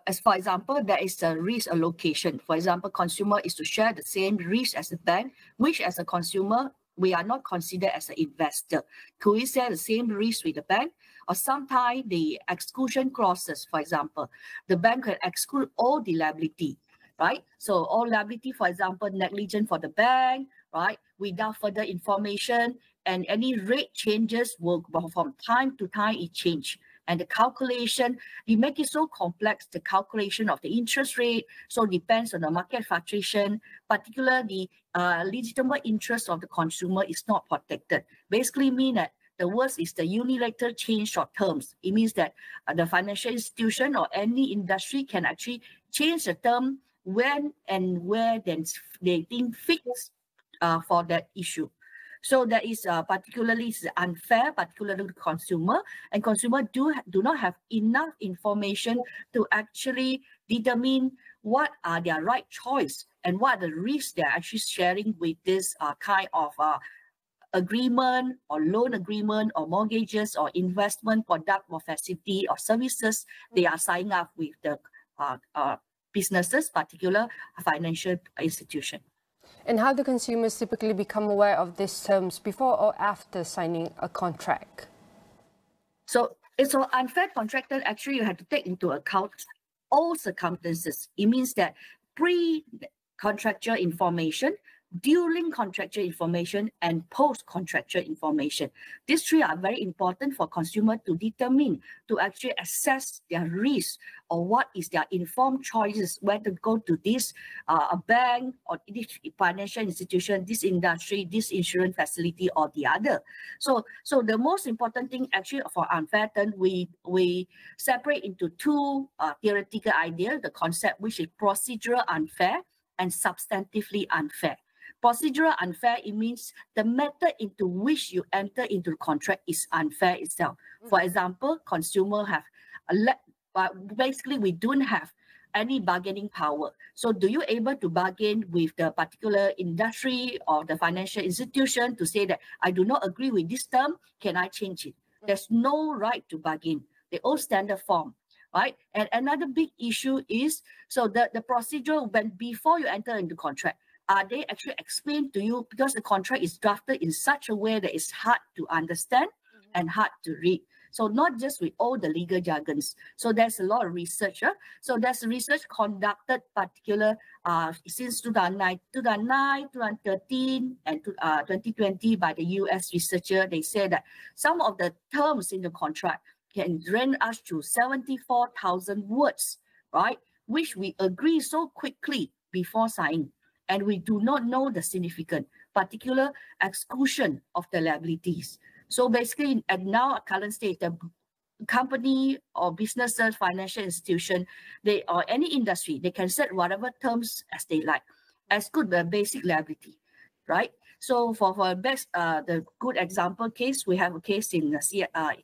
as for example, there is a risk allocation. For example, consumer is to share the same risk as the bank, which as a consumer, we are not considered as an investor. Could we share the same risk with the bank? Or sometimes the exclusion clauses, for example, the bank can exclude all the liability, right? So all liability, for example, negligence for the bank, right? Without further information, and any rate changes will from time to time it change. And the calculation, we make it so complex, the calculation of the interest rate, so depends on the market fluctuation, particularly the legitimate interest of the consumer is not protected. Basically mean that the worst is the unilateral change of terms. It means that the financial institution or any industry can actually change the term when and where then they think fixed for that issue. So that is particularly unfair, particularly to consumer, and consumer do not have enough information to actually determine what are their right choice and what are the risks they're actually sharing with this kind of agreement or loan agreement or mortgages or investment product or facility or services they are signing up with the businesses, particular financial institution. And how do consumers typically become aware of these terms before or after signing a contract? So it's an unfair contract that actually you have to take into account all circumstances. It means that pre-contractual information, during contractual information, and post-contractual information. These three are very important for consumers to determine, to actually assess their risk or what is their informed choices, whether to go to this a bank or this financial institution, this industry, this insurance facility or the other. So the most important thing actually for unfair term, we separate into two theoretical ideas, the concept which is procedural unfair and substantively unfair. Procedural unfair, it means the method into which you enter into the contract is unfair itself. For example, consumer have basically we don't have any bargaining power. So do you able to bargain with the particular industry or the financial institution to say that I do not agree with this term, can I change it? There's no right to bargain. They all standard form, right? And another big issue is, so the procedure when before you enter into contract, are they actually explained to you, because the contract is drafted in such a way that it's hard to understand and hard to read. So not just with all the legal jargons. So there's a lot of research. So there's research conducted particular since 2009, 2013, and 2020 by the US researcher. They say that some of the terms in the contract can run us to 74,000 words, right? Which we agree so quickly before signing. And we do not know the significant, particular exclusion of the liabilities. So basically, at now at current state, the company or businesses, financial institution, they or any industry, they can set whatever terms as they like, as good the basic liability, right? So for best, the good example case, we have a case in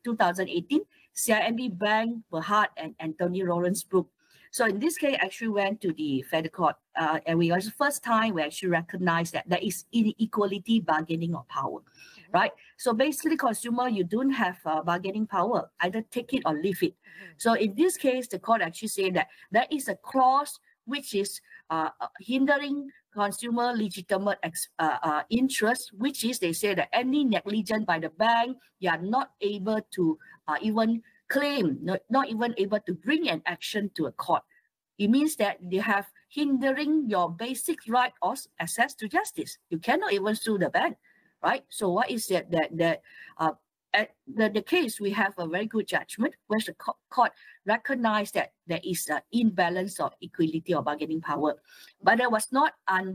2018, CIMB Bank, Berhad, and Anthony Lawrence Group. So in this case, actually went to the federal court, and we was the first time we actually recognized that there is inequality bargaining of power, right? So basically, consumer, you don't have bargaining power, either take it or leave it. So in this case, the court actually said that there is a clause which is hindering consumer legitimate interest, which is they say that any negligence by the bank, you are not able to even claim, not even able to bring an action to a court. It means that they have hindering your basic right of access to justice. You cannot even sue the bank, right? So what is that? At the case, we have a very good judgment where the court recognized that there is an imbalance of equality or bargaining power, but that was not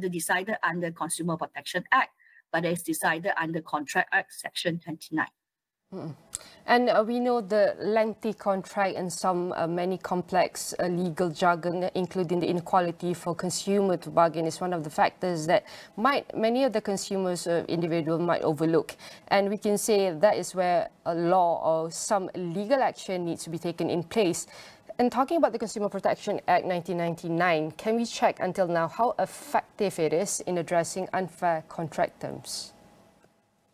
decided under Consumer Protection Act, but it's decided under Contract Act Section 29. And we know the lengthy contract and many complex legal jargon, including the inequality for consumer to bargain, is one of the factors that many of the consumers, individual might overlook. And we can say that is where a law or some legal action needs to be taken in place. And talking about the Consumer Protection Act 1999, can we check until now how effective it is in addressing unfair contract terms?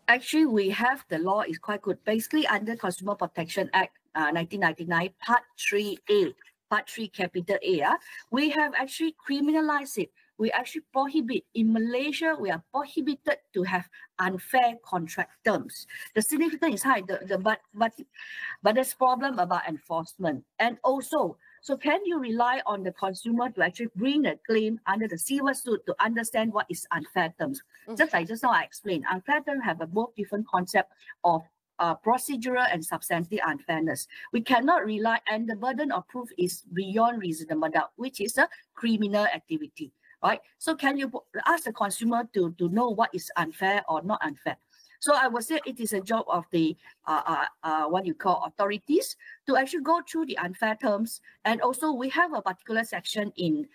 Actually, we have the law is quite good. Basically, under Consumer Protection Act 1999, Part 3A, Part 3 capital A, we have actually criminalized it. We actually prohibit, in Malaysia, we are prohibited to have unfair contract terms. The significance is high, but there's problem about enforcement. And also, so can you rely on the consumer to actually bring a claim under the civil suit to understand what is unfair terms? Just like just now I explained, unfair terms have a both different concept of procedural and substantive unfairness. We cannot rely, and the burden of proof is beyond reasonable doubt, which is a criminal activity, right? So can you ask the consumer to know what is unfair or not unfair? So I would say it is a job of the what you call authorities to actually go through the unfair terms. And also we have a particular section in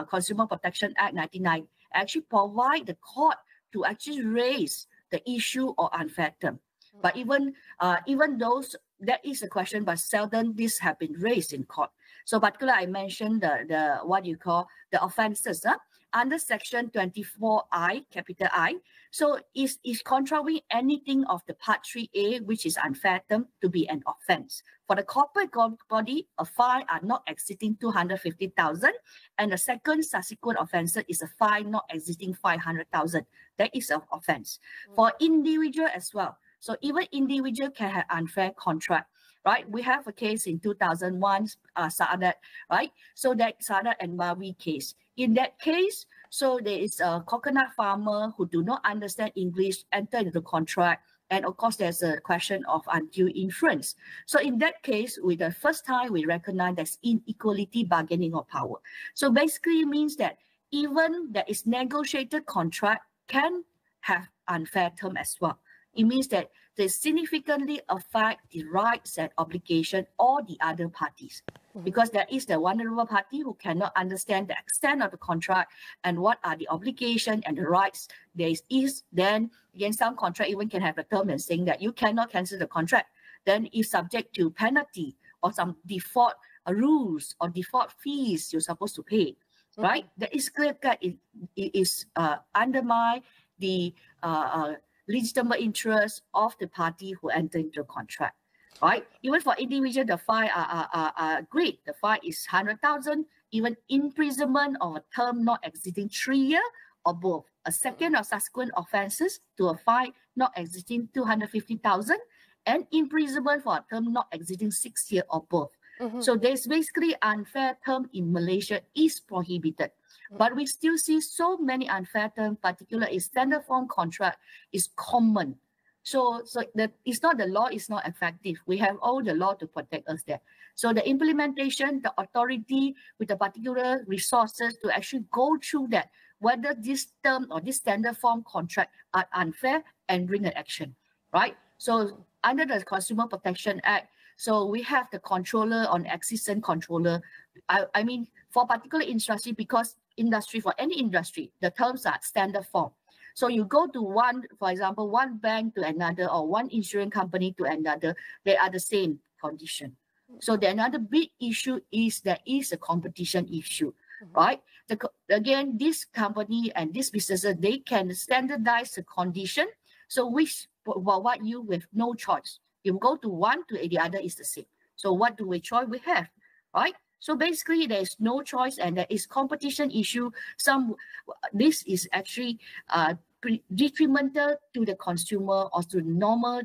Consumer Protection Act 1999 actually provide the court to actually raise the issue of unfair term. But even those, that is a question, but seldom this have been raised in court. So particularly I mentioned the what you call the offences under Section 24I, capital I. So is contrary anything of the Part 3A, which is unfair term, to be an offence. For the corporate body, a fine are not exceeding 250,000, and the second subsequent offence is a fine not exceeding 500,000. That is an offence. For individual as well. So even individual can have unfair contract, right? We have a case in 2001, Saadat, right? So that Saadat and Mawi case. In that case, so there is a coconut farmer who do not understand English, enter into the contract. And of course, there's a question of undue influence. So in that case, with the first time, we recognize there's inequality bargaining of power. So basically it means that even there is negotiated contract can have unfair term as well. It means that they significantly affect the rights and obligations of the other parties. because there is the vulnerable party who cannot understand the extent of the contract and what are the obligations and the rights there is. Then again, some contract even can have a term and saying that you cannot cancel the contract. Then is subject to penalty or some default rules or default fees you're supposed to pay, right? That is clear cut. It is undermine the legitimate interest of the party who enter into a contract. Right? Even for individual, the fine are great. The fine is 100,000, even imprisonment of a term not exceeding 3 years or both. A second or subsequent offences to a fine not exceeding 250,000, and imprisonment for a term not exceeding 6 years or both. So there's basically unfair term in Malaysia is prohibited. But we still see so many unfair terms, particularly standard form contract is common. So it's not the law is not effective. We have all the law to protect us there. So the implementation, the authority with the particular resources to actually go through that, whether this term or this standard form contract are unfair and bring an action, right? So under the Consumer Protection Act, so we have the controller on assistant controller. I mean, for particular industry, because industry, for any industry, the terms are standard form. So you go to one, for example, one bank to another or one insurance company to another, they are the same condition. So the another big issue is there is a competition issue, right? Again, this company and these businesses, they can standardize the condition. So which provide you with no choice. You go to one to the other is the same. So what do we choice we have, right? So basically, there is no choice, and there is competition issue. This is actually detrimental to the consumer or to normal,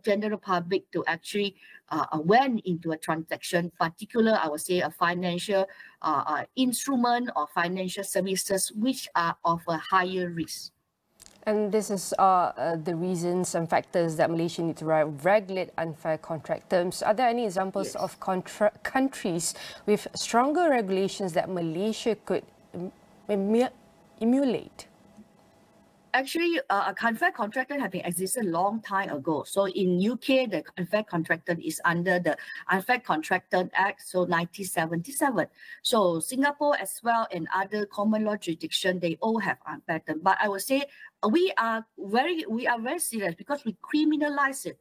general public to actually went into a transaction. Particular, I would say, a financial instrument or financial services which are of a higher risk. And this is the reasons and factors that Malaysia need to regulate unfair contract terms. Are there any examples of countries with stronger regulations that Malaysia could emulate? Actually, a unfair contractor have been existed a long time ago. So in UK, the unfair contractor is under the Unfair Contractor Act, so 1977. So Singapore as well and other common law jurisdiction, they all have unfair term. But I would say we are very serious because we criminalize it.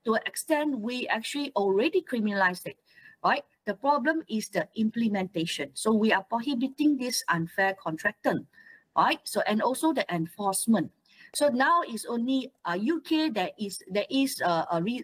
To an extent, we actually already criminalized it, right? The problem is the implementation. So we are prohibiting this unfair contract term. Right, so and also the enforcement. So now it's only UK there is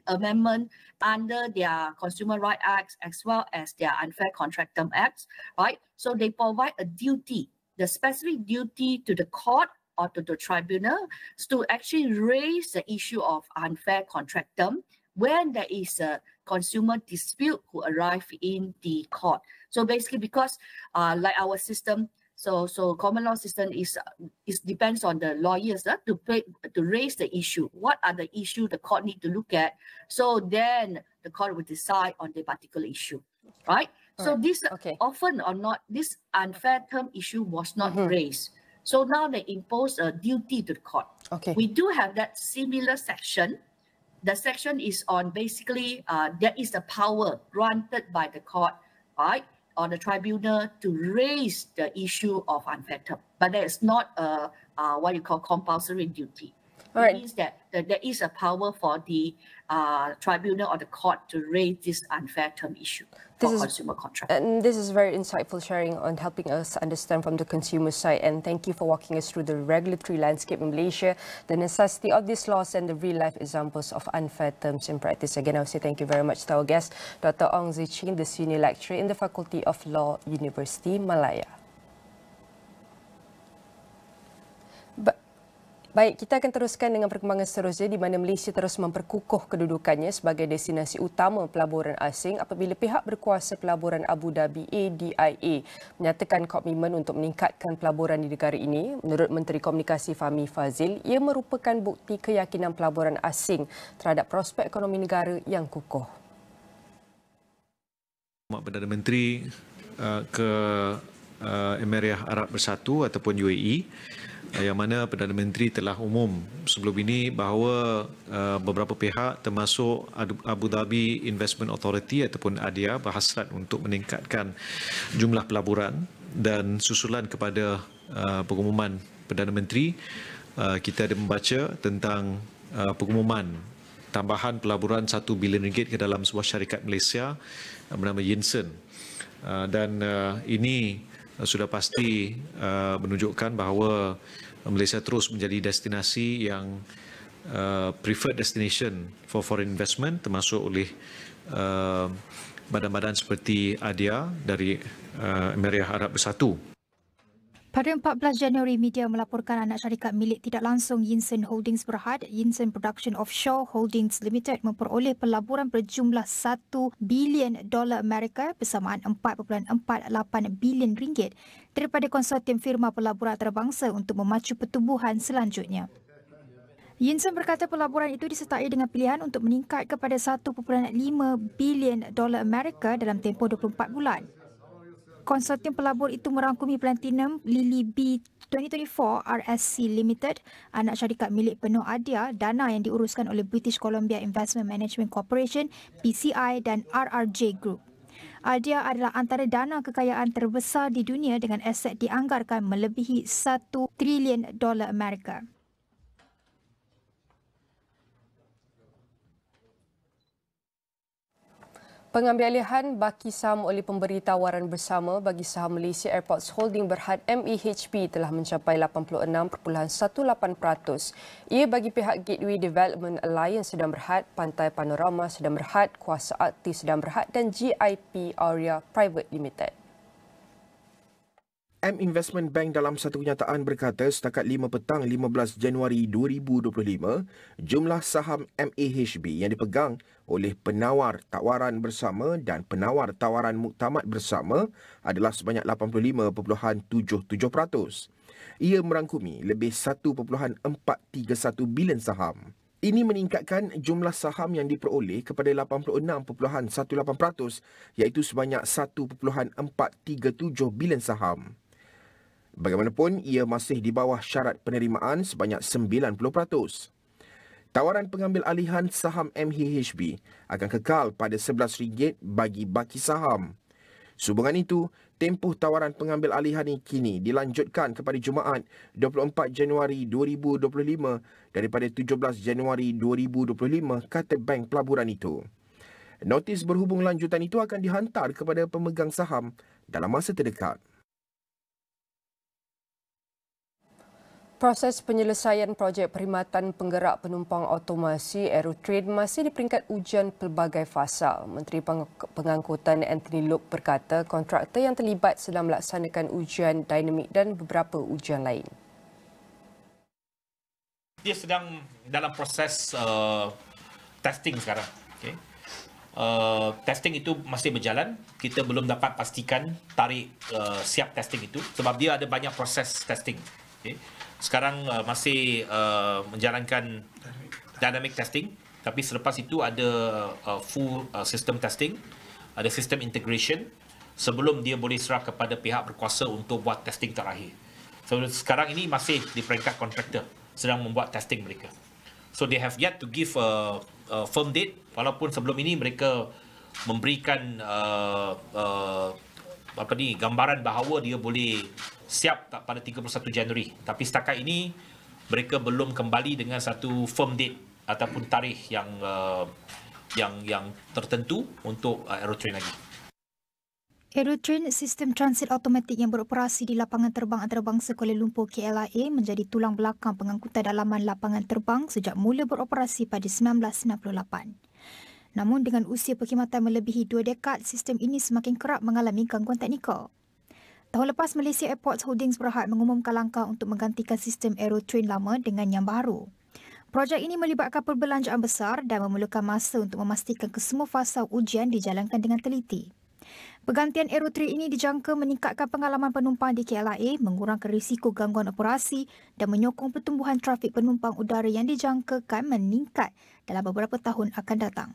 amendment under their Consumer Rights Act as well as their Unfair Contract Term Acts, right? So they provide a duty, the specific duty to the court or to the tribunal to actually raise the issue of unfair contract term when there is a consumer dispute who arrive in the court. So basically, because like our system. So common law system is depends on the lawyers to raise the issue. What are the issues the court need to look at? So then the court will decide on the particular issue, right? So this often or not, this unfair term issue was not raised. So now they impose a duty to the court. We do have that similar section. The section is on basically there is a power granted by the court, right? Or the tribunal to raise the issue of unfair term, but there is not a what you call compulsory duty. It means that there is a power for the tribunal or the court to raise this unfair term issue for consumer contract. And this is very insightful sharing on helping us understand from the consumer side. And thank you for walking us through the regulatory landscape in Malaysia, the necessity of these laws, and the real-life examples of unfair terms in practice. Again, I would say thank you very much to our guest, Dr. Ong Ziching, the Senior Lecturer in the Faculty of Law, University Malaya. Baik, kita akan teruskan dengan perkembangan seterusnya di mana Malaysia terus memperkukuh kedudukannya sebagai destinasi utama pelaburan asing apabila pihak berkuasa pelaburan Abu Dhabi ADIA menyatakan komitmen untuk meningkatkan pelaburan di negara ini. Menurut Menteri Komunikasi Fahmi Fazil, ia merupakan bukti keyakinan pelaburan asing terhadap prospek ekonomi negara yang kukuh. Perdana Menteri ke Emirat Arab Bersatu ataupun UAE, yang mana Perdana Menteri telah umum sebelum ini bahawa beberapa pihak termasuk Abu Dhabi Investment Authority ataupun ADIA berhasrat untuk meningkatkan jumlah pelaburan, dan susulan kepada pengumuman Perdana Menteri, kita ada membaca tentang pengumuman tambahan pelaburan RM1 bilion ke dalam sebuah syarikat Malaysia bernama LANGSUNG, dan ini sudah pasti menunjukkan bahawa Malaysia terus menjadi destinasi yang preferred destination for foreign investment, termasuk oleh badan-badan seperti ADIA dari Emirat Arab Bersatu. Pada 14 Januari, media melaporkan anak syarikat milik tidak langsung LANGSUNG Holdings Berhad, LANGSUNG Production Offshore Holdings Limited memperoleh pelaburan berjumlah $1 bilion Amerika bersamaan 4.48 bilion ringgit daripada konsortium firma pelaburan antarabangsa untuk memacu pertumbuhan selanjutnya. LANGSUNG berkata pelaburan itu disertai dengan pilihan untuk meningkat kepada $1.5 bilion Amerika dalam tempoh 24 bulan. Konsortium pelabur itu merangkumi Platinum Lily B 2024 RSC Limited, anak syarikat milik penuh ADIA, dana yang diuruskan oleh British Columbia Investment Management Corporation, PCI dan RRJ Group. ADIA adalah antara dana kekayaan terbesar di dunia dengan aset dianggarkan melebihi $1 trilion Amerika. Pengambilalihan baki saham oleh pemberi tawaran bersama bagi saham Malaysia Airports Holding Berhad MEHB telah mencapai 86.18%. Ia bagi pihak Gateway Development Alliance Sedang Berhad, Pantai Panorama Sedang Berhad, Kuasa Aktif Sedang Berhad dan GIP Aurea Private Limited. M Investment Bank dalam satu kenyataan berkata setakat 5 petang 15 Januari 2025, jumlah saham MAHB yang dipegang oleh penawar tawaran bersama dan penawar tawaran muktamad bersama adalah sebanyak 85.77%. Ia merangkumi lebih 1.431 bilion saham. Ini meningkatkan jumlah saham yang diperoleh kepada 86.18%, iaitu sebanyak 1.437 bilion saham. Bagaimanapun, ia masih di bawah syarat penerimaan sebanyak 90%. Tawaran pengambil alihan saham MAHB akan kekal pada RM11 bagi baki saham. Sehubungan itu, tempoh tawaran pengambil alihan ini kini dilanjutkan kepada Jumaat 24 Januari 2025 daripada 17 Januari 2025, kata bank pelaburan itu. Notis berhubung lanjutan itu akan dihantar kepada pemegang saham dalam masa terdekat. Proses penyelesaian projek perkhidmatan penggerak penumpang otomasi Aerotrain masih di peringkat ujian pelbagai fasa. Menteri Pengangkutan Anthony Loke berkata kontraktor yang terlibat sedang melaksanakan ujian dinamik dan beberapa ujian lain. Dia sedang dalam proses testing sekarang. Okay. Testing itu masih berjalan. Kita belum dapat pastikan tarikh siap testing itu sebab dia ada banyak proses testing. Okay. Sekarang masih menjalankan dynamic testing, tapi selepas itu ada full system testing, ada system integration sebelum dia boleh serah kepada pihak berkuasa untuk buat testing terakhir. So sekarang ini masih di peringkat kontraktor sedang membuat testing mereka. So they have yet to give a firm date, walaupun sebelum ini mereka memberikan gambaran bahawa dia boleh siap pada 31 Januari. Tapi setakat ini mereka belum kembali dengan satu firm date ataupun tarikh yang tertentu untuk Aerotrain lagi. Aerotrain, sistem transit automatik yang beroperasi di lapangan terbang antarabangsa Kuala Lumpur KLIA menjadi tulang belakang pengangkutan dalaman lapangan terbang sejak mula beroperasi pada 1998. Namun dengan usia perkhidmatan melebihi 2 dekad, sistem ini semakin kerap mengalami gangguan teknikal. Tahun lepas, Malaysia Airports Holdings Berhad mengumumkan langkah untuk menggantikan sistem Aerotrain lama dengan yang baru. Projek ini melibatkan perbelanjaan besar dan memerlukan masa untuk memastikan kesemua fasa ujian dijalankan dengan teliti. Pergantian Aerotrain ini dijangka meningkatkan pengalaman penumpang di KLIA, mengurangkan risiko gangguan operasi dan menyokong pertumbuhan trafik penumpang udara yang dijangkakan meningkat dalam beberapa tahun akan datang.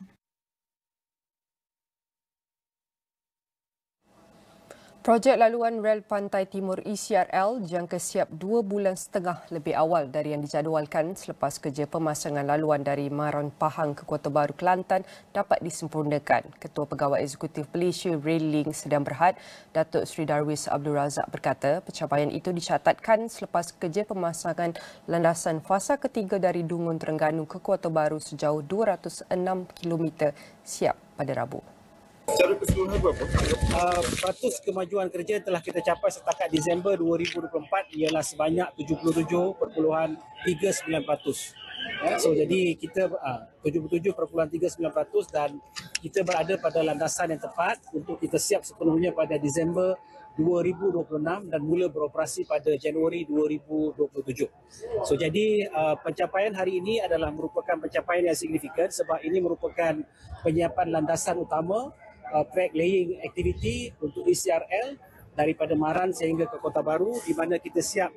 Projek laluan rel Pantai Timur ECRL dijangka siap 2 bulan setengah lebih awal dari yang dijadualkan selepas kerja pemasangan laluan dari Maron Pahang ke Kota Baru Kelantan dapat disempurnakan. Ketua Pegawai Eksekutif Malaysia Rail Link Sedang Berhad, Datuk Seri Darwis Abdul Razak berkata pencapaian itu dicatatkan selepas kerja pemasangan landasan fasa ketiga dari Dungun Terengganu ke Kota Baru sejauh 206 km siap pada Rabu. Secara keseluruhan berapa? Peratus kemajuan kerja telah kita capai setakat Disember 2024 ialah sebanyak 77.39%. So jadi kita 77.39% dan kita berada pada landasan yang tepat untuk kita siap sepenuhnya pada Disember 2026 dan mula beroperasi pada Januari 2027. So jadi pencapaian hari ini adalah merupakan pencapaian yang signifikan sebab ini merupakan penyiapan landasan utama track laying activity untuk ECRL daripada Maran sehingga ke Kota Baru di mana kita siap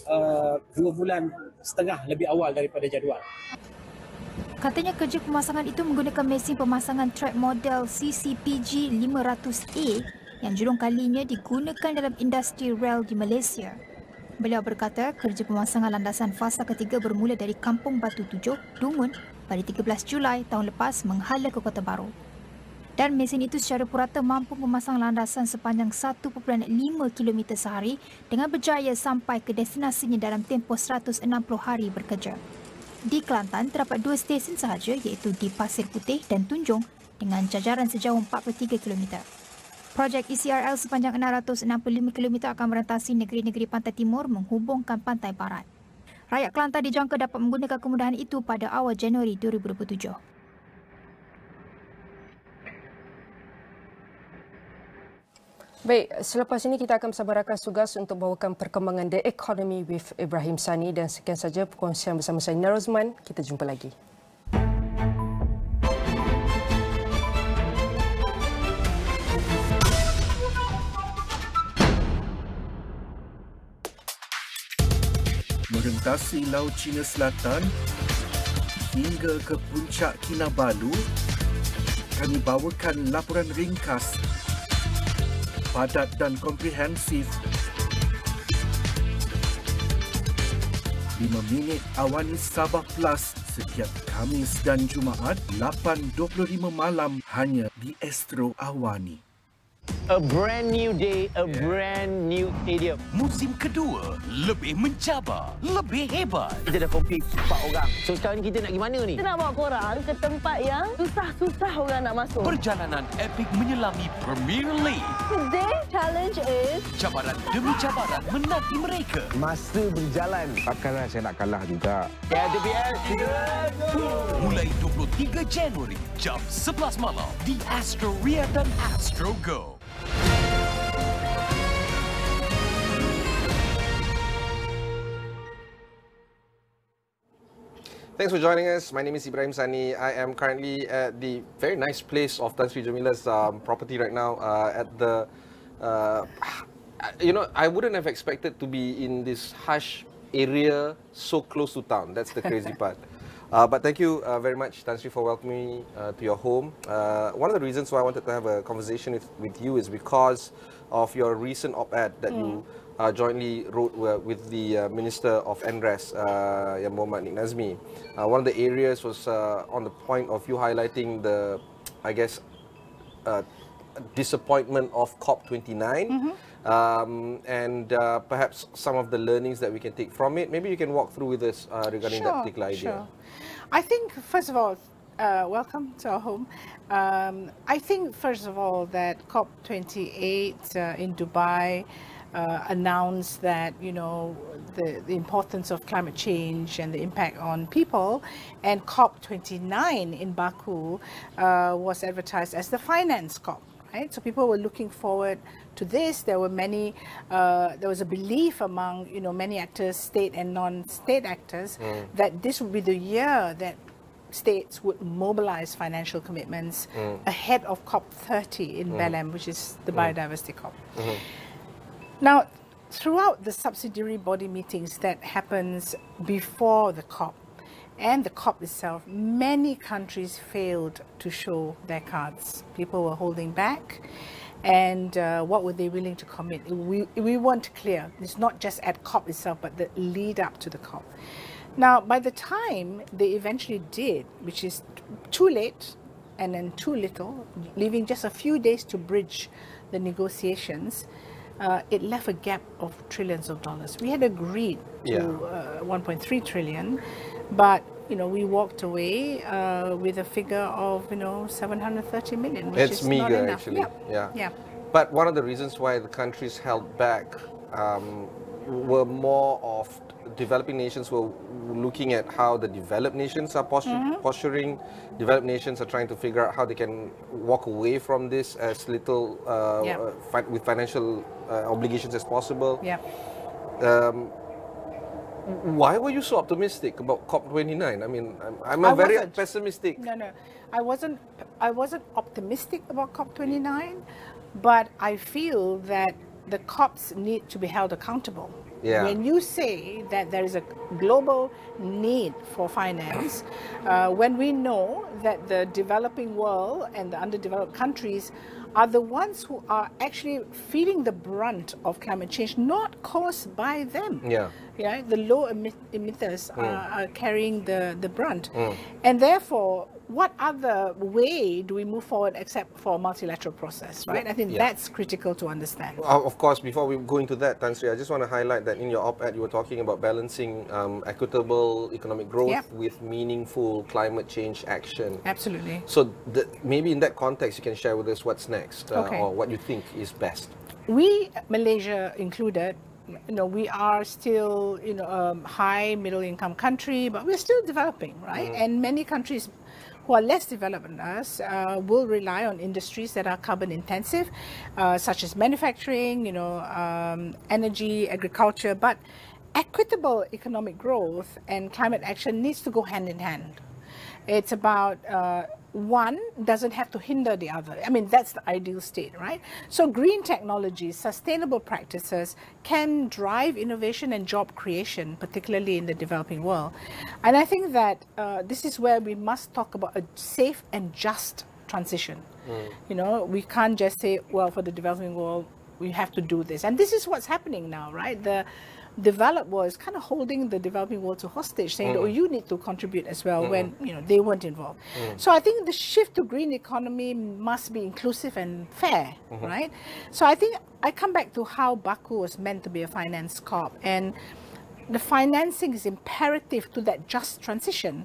2 bulan setengah lebih awal daripada jadual. Katanya kerja pemasangan itu menggunakan mesin pemasangan track model CCPG 500A yang jurung kalinya digunakan dalam industri rel di Malaysia. Beliau berkata kerja pemasangan landasan fasa ketiga bermula dari Kampung Batu 7, Dungun pada 13 Julai tahun lepas menghala ke Kota Baru. Dan mesin itu secara purata mampu memasang landasan sepanjang 1.5 km sehari dengan berjaya sampai ke destinasinya dalam tempoh 160 hari bekerja. Di Kelantan terdapat 2 stesen sahaja iaitu di Pasir Putih dan Tunjung dengan jajaran sejauh 43 km. Projek ECRL sepanjang 665 km akan merentasi negeri-negeri pantai timur menghubungkan pantai barat. Rakyat Kelantan dijangka dapat menggunakan kemudahan itu pada awal Januari 2027. Baik, selepas ini kita akan bersama rakan tugas untuk bawakan perkembangan The Economy with Ibrahim Sani dan sekian saja perkongsian bersama saya Rozman. Kita jumpa lagi. Merentasi Laut Cina Selatan hingga ke puncak Kinabalu, kami bawakan laporan ringkas padat dan komprehensif. 5 minit AWANI Sabah Plus setiap Khamis dan Jumaat 8.25 malam hanya di Astro AWANI. A brand new day, a brand new stadium. Musim kedua, lebih mencabar, lebih hebat. Kita dah compete 4 orang. So sekarang ni kita nak pergi mana ni? Kita nak bawa korang ke tempat yang susah-susah orang nak masuk. Perjalanan epik menyelami Premier League. Today challenge is cabaran demi cabaran menanti mereka. Masa berjalan. Takkanlah saya nak kalah juga. KTPL, mulai 23 Januari jam 11 malam di Astro Ria dan Astro Go. Thanks for joining us. My name is Ibrahim Sani. I am currently at the very nice place of Tan Sri Jamila's property right now. At the, I wouldn't have expected to be in this hush area so close to town. That's the crazy part. But thank you very much, Tan Sri, for welcoming me to your home. One of the reasons why I wanted to have a conversation with you is because of your recent op-ed that you jointly wrote with the Minister of NRES, Muhammad Nik Nazmi. One of the areas was on the point of you highlighting the, I guess, disappointment of COP29 and perhaps some of the learnings that we can take from it. Maybe you can walk through with us regarding that particular idea. Sure. I think, first of all, welcome to our home. I think, first of all, that COP28 in Dubai announced that, the importance of climate change and the impact on people, and COP29 in Baku was advertised as the finance COP. Right? So people were looking forward to this. There were many. There was a belief among many actors, state and non-state actors, that this would be the year that states would mobilize financial commitments ahead of COP30 in Belém, which is the biodiversity COP. Now, throughout the subsidiary body meetings that happens before the COP and the COP itself, many countries failed to show their cards. People were holding back, and what were they willing to commit? We weren't clear. It's not just at COP itself, but the lead up to the COP. Now, by the time they eventually did, which is too late and then too little, leaving just a few days to bridge the negotiations, it left a gap of trillions of dollars. We had agreed to 1.3 trillion, but we walked away with a figure of 730 million, which it's is meager, not enough. actually. Yeah. But one of the reasons why the countries held back were more of developing nations were looking at how the developed nations are posturing. Developed nations are trying to figure out how they can walk away from this as little with financial obligations as possible. Yeah. Why were you so optimistic about COP29? I mean, I'm a very pessimistic. No, I wasn't optimistic about COP29, but I feel that the COPs need to be held accountable. Yeah. When you say that there is a global need for finance, when we know that the developing world and the underdeveloped countries are the ones who are actually feeling the brunt of climate change, not caused by them. Yeah, the low emitters are carrying the brunt. And therefore, what other way do we move forward except for a multilateral process, right? I think that's critical to understand. Of course, before we go into that, Tan Sri, I just want to highlight that in your op-ed, you were talking about balancing equitable economic growth with meaningful climate change action. Absolutely. So maybe in that context, you can share with us what's next or what you think is best. We, Malaysia included, we are still, high middle income country, but we're still developing, right? And many countries who are less developed than us will rely on industries that are carbon intensive, such as manufacturing, energy, agriculture. But equitable economic growth and climate action needs to go hand in hand. It's about one doesn't have to hinder the other. I mean, that's the ideal state, right? So green technologies, sustainable practices can drive innovation and job creation, particularly in the developing world. And I think that this is where we must talk about a safe and just transition. We can't just say, well, for the developing world, we have to do this. And this is what's happening now, right? The developed world is kind of holding the developing world to hostage, saying, oh, you need to contribute as well when they weren't involved. So I think the shift to green economy must be inclusive and fair, right? So I think I come back to how Baku was meant to be a finance COP, and the financing is imperative to that just transition.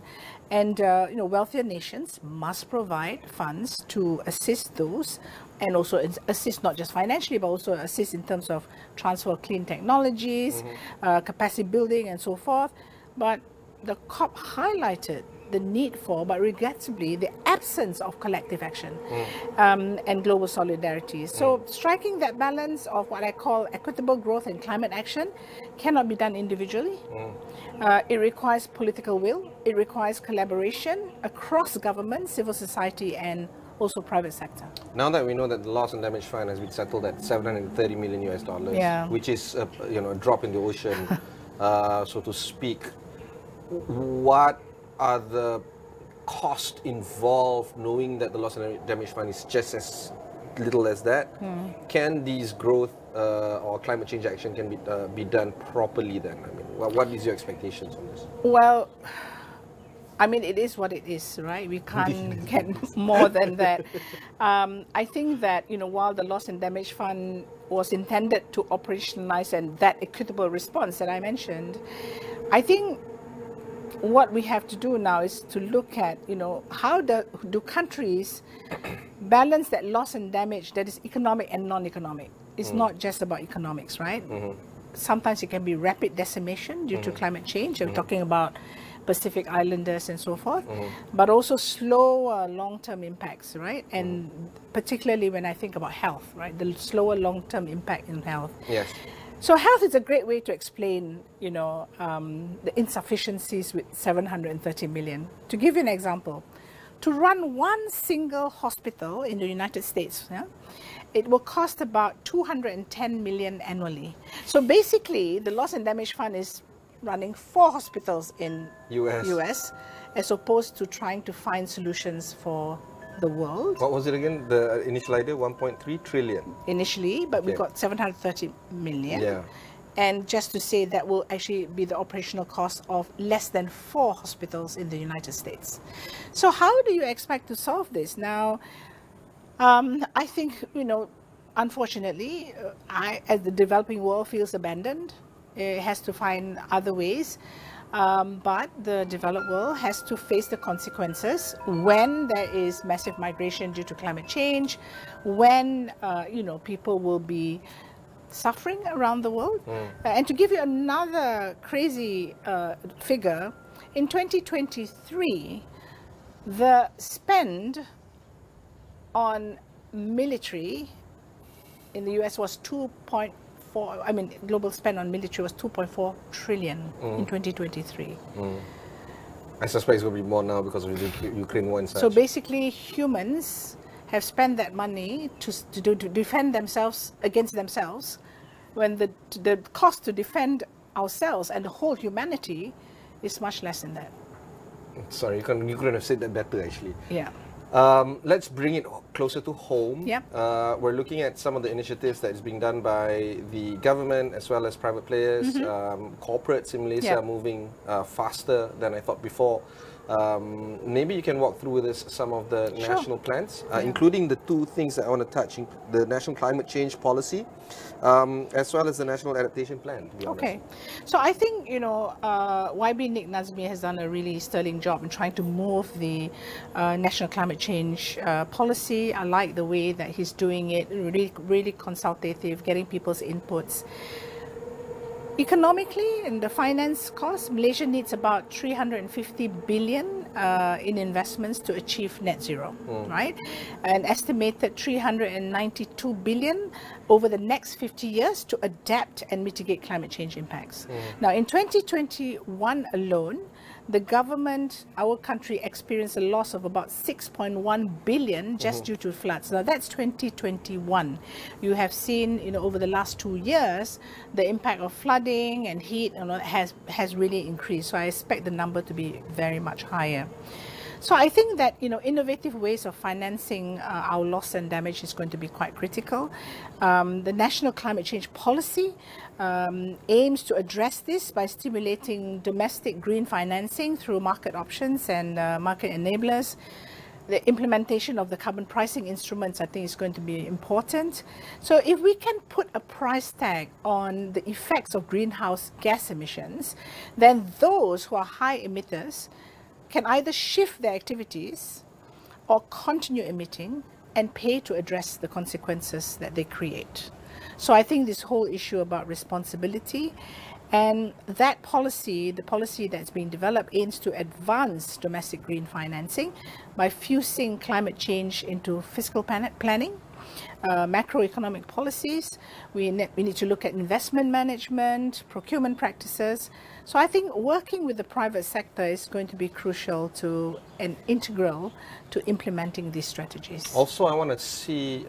And wealthier nations must provide funds to assist those, and also assist not just financially, but also assist in terms of transfer of clean technologies, capacity building, and so forth. But the COP highlighted the need for, but regrettably, the absence of collective action and global solidarity. So striking that balance of what I call equitable growth and climate action cannot be done individually. It requires political will. It requires collaboration across government, civil society, and also private sector. Now that we know that the loss and damage fund has been settled at $730 million, which is a drop in the ocean, so to speak, what are the costs involved knowing that the loss and damage fund is just as little as that? Can these growth or climate change action can be done properly then? I mean, what is your expectations on this? Well, I mean, it is what it is, right? We can't get more than that. I think that, while the loss and damage fund was intended to operationalize and that equitable response that I mentioned, I think what we have to do now is to look at, how do countries balance that loss and damage that is economic and non-economic. It's not just about economics, right? Sometimes it can be rapid decimation due to climate change. We're talking about Pacific Islanders and so forth, but also slow long-term impacts, right? And particularly when I think about health, right? The slower long-term impact in health. Yes. So health is a great way to explain, the insufficiencies with 730 million. To give you an example, to run one single hospital in the United States, it will cost about 210 million annually. So basically, the loss and damage fund is running 4 hospitals in US as opposed to trying to find solutions for the world. What was it again? The initial idea, 1.3 trillion. Initially, but we got 730 million. Yeah. And just to say that will actually be the operational cost of less than 4 hospitals in the United States. So how do you expect to solve this? Now, I think, unfortunately, as the developing world feels abandoned, it has to find other ways. But the developed world has to face the consequences when there is massive migration due to climate change, when, people will be suffering around the world. And to give you another crazy figure, in 2023, the spend on military in the US was global spend on military was 2.4 trillion in 2023. I suspect it's going to be more now because of the Ukraine war and such. So basically, humans have spent that money to defend themselves against themselves, when the cost to defend ourselves and the whole humanity is much less than that. Sorry, you couldn't have said that better, actually. Yeah. Let's bring it closer to home. Yep. We're looking at some of the initiatives that is being done by the government as well as private players. Corporates in Malaysia are moving faster than I thought before. Maybe you can walk through with us some of the national plans, including the 2 things that I want to touch, the National Climate Change Policy, as well as the National Adaptation Plan, to be honest. Okay. So I think, YB Nick Nazmi has done a really sterling job in trying to move the National Climate Change policy. I like the way that he's doing it, really consultative, getting people's inputs. Economically, in the finance cost, Malaysia needs about 350 billion in investments to achieve net zero, right? An estimated 392 billion over the next 50 years to adapt and mitigate climate change impacts. Now, in 2021 alone, the government, our country, experienced a loss of about 6.1 billion just due to floods. Now, that's 2021. You have seen, over the last 2 years, the impact of flooding and heat has really increased. So I expect the number to be very much higher. So I think that, innovative ways of financing our loss and damage is going to be quite critical. The National Climate Change Policy aims to address this by stimulating domestic green financing through market options and market enablers. The implementation of the carbon pricing instruments, I think, is going to be important. So if we can put a price tag on the effects of greenhouse gas emissions, then those who are high emitters can either shift their activities or continue emitting and pay to address the consequences that they create. So I think this whole issue about responsibility and that policy, the policy that's being developed, aims to advance domestic green financing by fusing climate change into fiscal planning, macroeconomic policies. We need to look at investment management, procurement practices. So I think working with the private sector is going to be crucial to and integral to implementing these strategies. Also, I want to see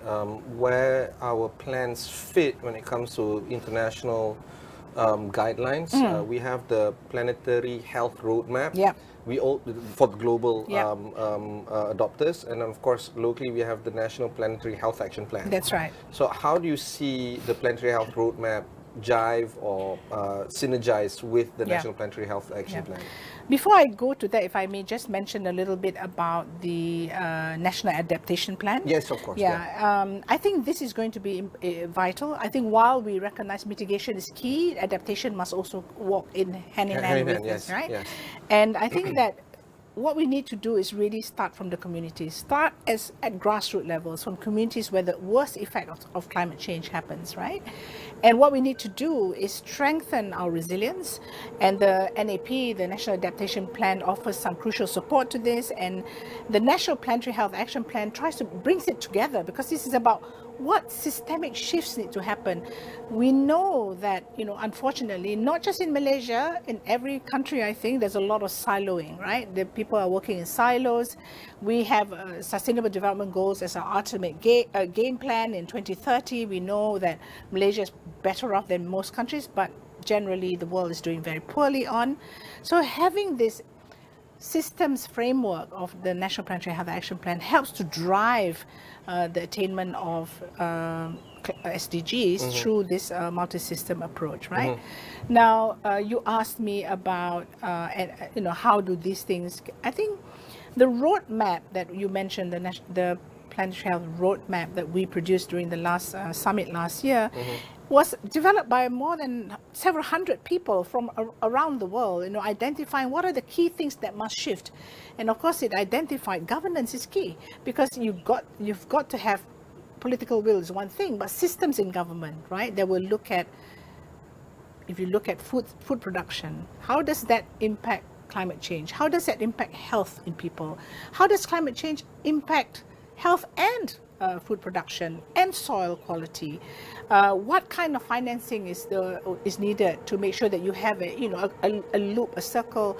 where our plans fit when it comes to international guidelines. We have the Planetary Health Roadmap. We all for the global adopters, and of course locally we have the National Planetary Health Action Plan. That's right. So how do you see the Planetary Health Roadmap jive or synergize with the National Planetary Health Action Plan? Before I go to that, if I may just mention a little bit about the National Adaptation Plan. Yes, of course. I think this is going to be vital. I think while we recognize mitigation is key, adaptation must also walk hand in hand with this, right? Yes. And I think that what we need to do is really start from the communities. Start at grassroots levels, from communities where the worst effect of climate change happens, right? And what we need to do is strengthen our resilience. And the NAP, the National Adaptation Plan, offers some crucial support to this. And the National Planetary Health Action Plan brings it together, because this is about what systemic shifts need to happen. We know that, unfortunately, not just in Malaysia, in every country, I think there's a lot of siloing, right? The people are working in silos. We have Sustainable Development Goals as our ultimate game plan in 2030. We know that Malaysia is better off than most countries, but generally the world is doing very poorly on. So having this systems framework of the National Planetary Health Action Plan helps to drive the attainment of SDGs through this multi-system approach, right? Now, you asked me about, how do these things, I think the roadmap that you mentioned, the Planetary Health Roadmap that we produced during the last summit last year, was developed by more than several hundred people from around the world, identifying what are the key things that must shift. And of course, it identified governance is key, because you've got to have political will is one thing, but systems in government, right? That will look at, if you look at food production, how does that impact climate change? How does that impact health in people? How does climate change impact health and food production and soil quality? What kind of financing is needed to make sure that you have a loop, a circle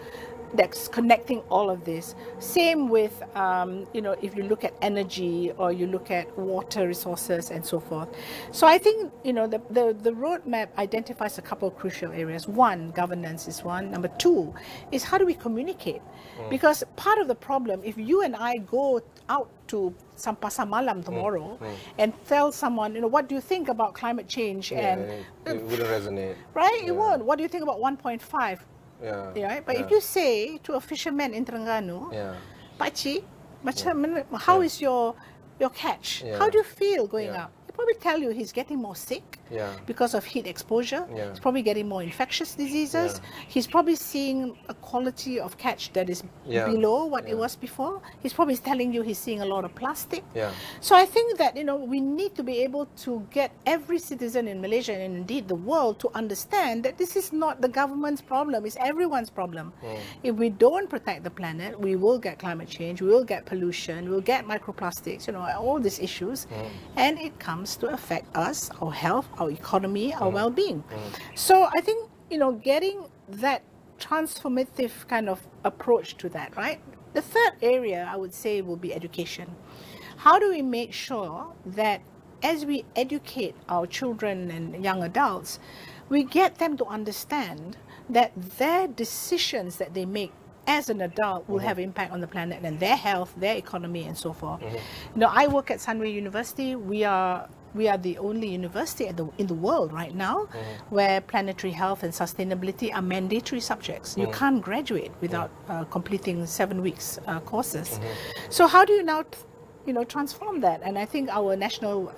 that's connecting all of this? Same with if you look at energy or you look at water resources and so forth. So I think the roadmap identifies a couple of crucial areas. One, governance is one. Number two is how do we communicate? Because part of the problem, if you and I go out to some pasar malam tomorrow and tell someone, what do you think about climate change? And it wouldn't resonate. Right? It won't. What do you think about 1.5? But if you say to a fisherman in Terengganu, Pakcik, how is your catch? How do you feel going up? He'll probably tell you he's getting more sick because of heat exposure. He's probably getting more infectious diseases. He's probably seeing a quality of catch that is below what it was before. He's probably telling you he's seeing a lot of plastic. So I think that we need to be able to get every citizen in Malaysia and indeed the world to understand that this is not the government's problem, it's everyone's problem. If we don't protect the planet, we will get climate change, we will get pollution, we'll get microplastics, all these issues, and it comes to affect us, our health, our economy, our well-being. So I think, getting that transformative kind of approach to that, right? The third area I would say will be education. How do we make sure that as we educate our children and young adults, we get them to understand that their decisions that they make as an adult will have impact on the planet and their health, their economy, and so forth. I work at Sunway University. We are the only university in the world right now where planetary health and sustainability are mandatory subjects. You can't graduate without completing 7 weeks courses. So how do you now transform that? And I think our national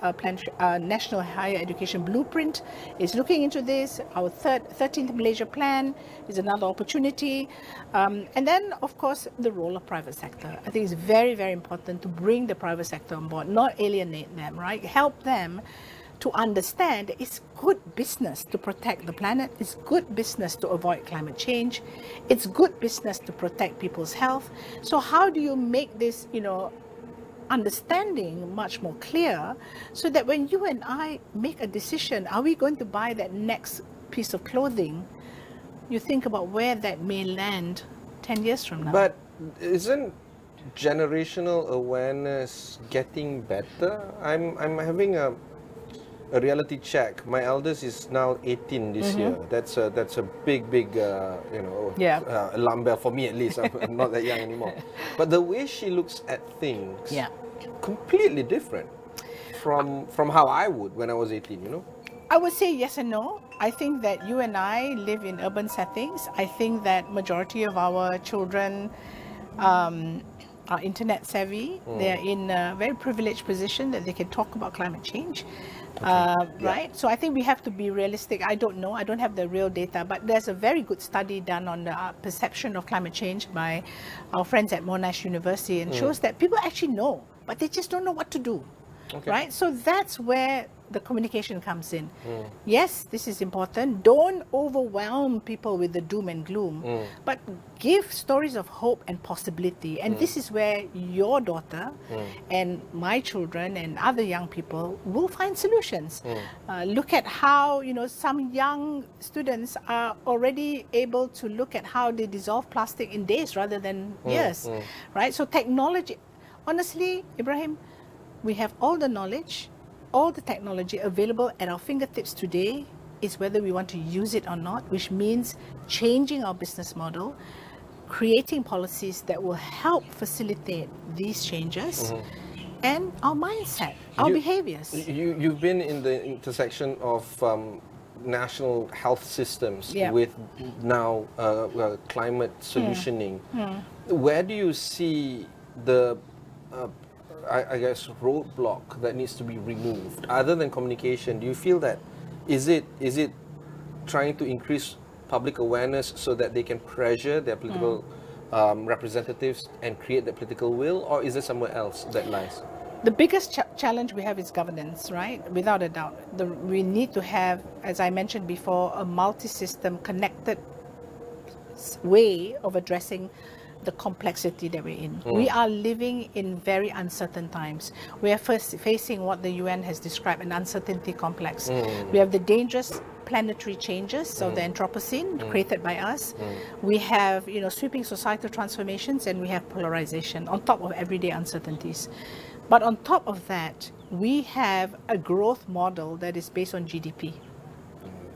national higher education blueprint is looking into this. Our 13th Malaysia plan is another opportunity. And then, of course, the role of private sector. I think it's very, very important to bring the private sector on board, not alienate them, right? Help them to understand it's good business to protect the planet. It's good business to avoid climate change. It's good business to protect people's health. So how do you make this, understanding much more clear, so that when you and I make a decision, are we going to buy that next piece of clothing, you think about where that may land 10 years from now. But isn't generational awareness getting better? I'm having a reality check. My eldest is now 18 this year. That's a big alarm bell for me, at least. I'm not that young anymore. But the way she looks at things, completely different from how I would when I was 18. I would say yes and no. I think that you and I live in urban settings. I think that majority of our children are internet savvy. They're in a very privileged position that they can talk about climate change. Right? So I think we have to be realistic. I don't know. I don't have the real data, but there's a very good study done on the perception of climate change by our friends at Monash University, and shows that people actually know, but they just don't know what to do. Right? So that's where the communication comes in. Yes, this is important. Don't overwhelm people with the doom and gloom, but give stories of hope and possibility. And this is where your daughter and my children and other young people will find solutions. Look at how, some young students are already able to look at how they dissolve plastic in days rather than years. Right? So technology, honestly, Ibrahim, we have all the knowledge, all the technology available at our fingertips today. Is whether we want to use it or not, which means changing our business model, creating policies that will help facilitate these changes and our mindset, our behaviors. You've been in the intersection of national health systems with now climate solutioning. Where do you see the, I guess, roadblock that needs to be removed? Other than communication, do you feel that, is it trying to increase public awareness so that they can pressure their political representatives and create the political will, or is there somewhere else that lies? The biggest challenge we have is governance, right? Without a doubt. We need to have, as I mentioned before, a multi-system connected way of addressing the complexity that we're in. We are living in very uncertain times. We are first facing what the UN has described an uncertainty complex. We have the dangerous planetary changes of the Anthropocene created by us. We have, sweeping societal transformations, and we have polarization on top of everyday uncertainties. But on top of that, we have a growth model that is based on GDP.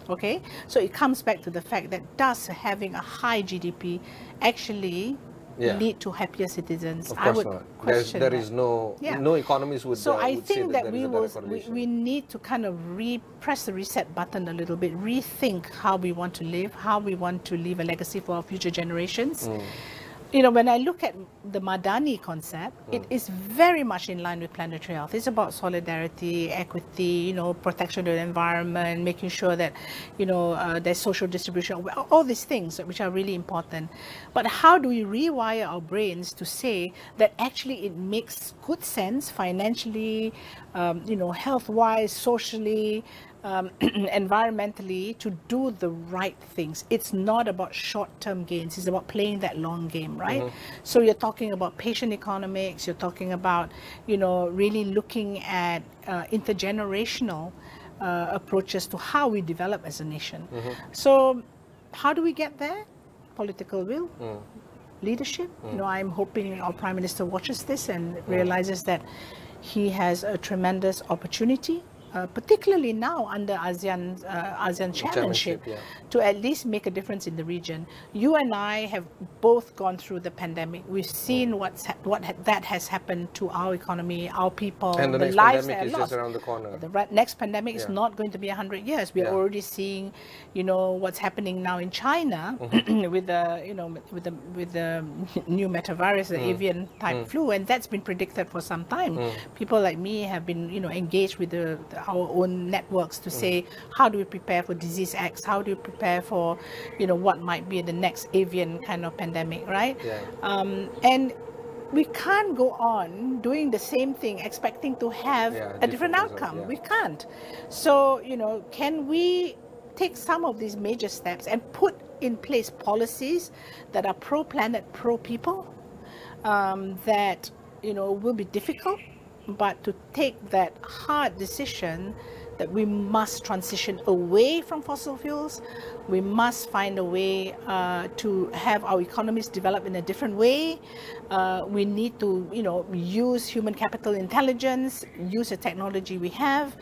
Okay, so it comes back to the fact that does having a high GDP actually lead to happier citizens? Of course not. There is no economists would. So I would think say that we need to kind of press the reset button a little bit, rethink how we want to live, how we want to leave a legacy for our future generations. When I look at the Madani concept, it is very much in line with planetary health. It's about solidarity, equity, protection of the environment, making sure that, there's social distribution, all these things which are really important. But how do we rewire our brains to say that actually it makes good sense financially, health-wise, socially, environmentally, to do the right things? It's not about short-term gains, it's about playing that long game, right? So you're talking about patient economics, you're talking about, really looking at intergenerational approaches to how we develop as a nation. So how do we get there? Political will, leadership. I'm hoping our Prime Minister watches this and realizes that he has a tremendous opportunity, particularly now under ASEAN chairmanship, to at least make a difference in the region. You and I have both gone through the pandemic. We've seen what that has happened to our economy, our people, and the the next lives pandemic that is are just lost. around the corner. The next pandemic is not going to be 100 years. We are already seeing, what's happening now in China with the new metavirus, the avian type flu, and that's been predicted for some time. People like me have been, engaged with our own networks to say, how do we prepare for disease X? How do we prepare for, what might be the next avian kind of pandemic, right? And we can't go on doing the same thing, expecting to have a different outcome. We can't. So, can we take some of these major steps and put in place policies that are pro-planet, pro-people, that, will be difficult, but to take that hard decision that we must transition away from fossil fuels. We must find a way to have our economies develop in a different way. We need to, use human capital intelligence, use the technology we have,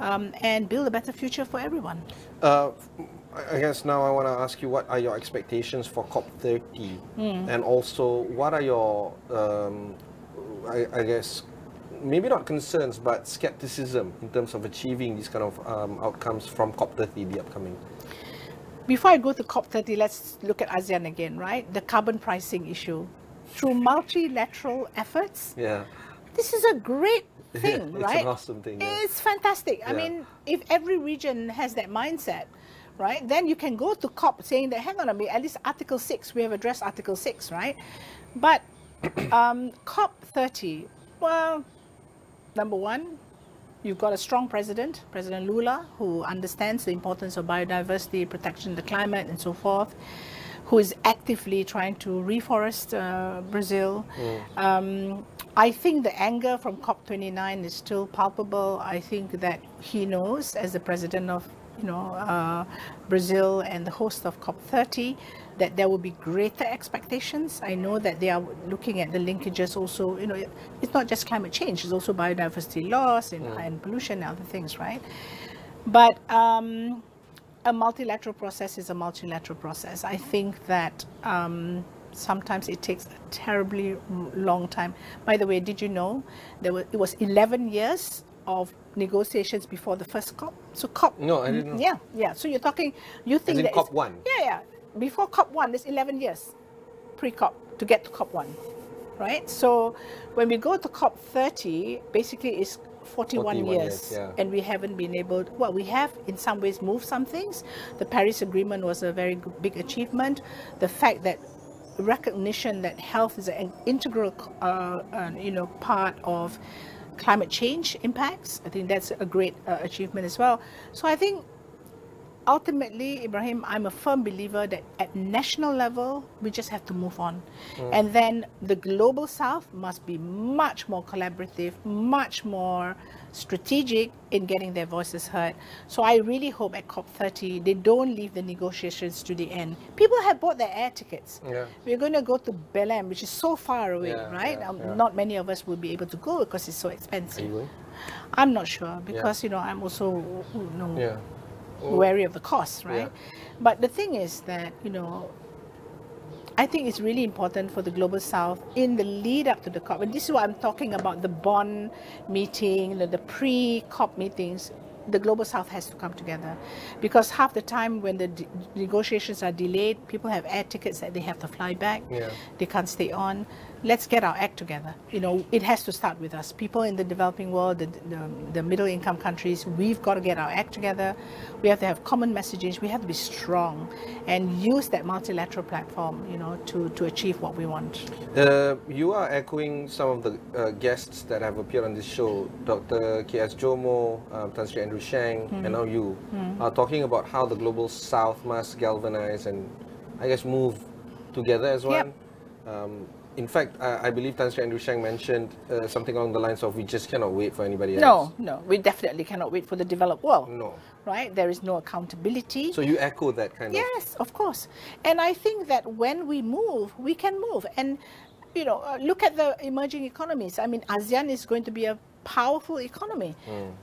and build a better future for everyone. I guess now I want to ask you, what are your expectations for COP30? And also, what are your, I guess, maybe not concerns, but skepticism in terms of achieving these kind of outcomes from COP30, the upcoming? Before I go to COP30, let's look at ASEAN again, right? The carbon pricing issue. Through multilateral efforts, this is a great thing, right? It's an awesome thing. It's fantastic. I mean, if every region has that mindset, right, then you can go to COP saying that, hang on a minute, at least Article 6, we have addressed Article 6, right? But COP30, well, number one, you've got a strong president, President Lula, who understands the importance of biodiversity, protection of the climate, and so forth, who is actively trying to reforest Brazil. I think the anger from COP29 is still palpable. I think that he knows, as the president of Brazil and the host of COP30, that there will be greater expectations. I know that they are looking at the linkages also, it's not just climate change, it's also biodiversity loss and pollution and other things, right? But a multilateral process is a multilateral process. I think that sometimes it takes a terribly long time. By the way, did you know it was 11 years of negotiations before the first COP? So COP. No, I didn't know. Yeah. So you're talking, you think that COP 1? Yeah. Before COP 1, there's 11 years pre-COP to get to COP 1, right? So when we go to COP 30, basically it's 41 years, yeah. and we haven't been able to, well, we have in some ways moved some things. The Paris Agreement was a very big achievement. The fact that recognition that health is an integral part of climate change impacts, I think that's a great achievement as well. So I think ultimately, Ibrahim, I'm a firm believer that at national level, we just have to move on. And then the global south must be much more collaborative, much more strategic in getting their voices heard. So I really hope at COP30, they don't leave the negotiations to the end. People have bought their air tickets. Yeah. We're going to go to Belém, which is so far away, right? Not many of us will be able to go because it's so expensive. Are you going? I'm not sure because, I'm also, wary of the costs, right? But the thing is that, I think it's really important for the Global South in the lead up to the COP. And this is what I'm talking about, the Bonn meeting, the pre-COP meetings. The Global South has to come together, because half the time when the negotiations are delayed, people have air tickets that they have to fly back. They can't stay on. Let's get our act together. It has to start with us. People in the developing world, the middle income countries, we've got to get our act together. We have to have common messages. We have to be strong and use that multilateral platform, to achieve what we want. You are echoing some of the guests that have appeared on this show. Dr. K.S. Jomo, Tan Sri Andrew Sheng, and now you are talking about how the Global South must galvanize and, I guess, move together as one. In fact, I believe Tan Sri Andrew Sheng mentioned something along the lines of, we just cannot wait for anybody else. No, we definitely cannot wait for the developed world. No. Right? There is no accountability. So you echo that kind of... Yes, of course. And I think that when we move, we can move. And, look at the emerging economies. I mean, ASEAN is going to be a powerful economy.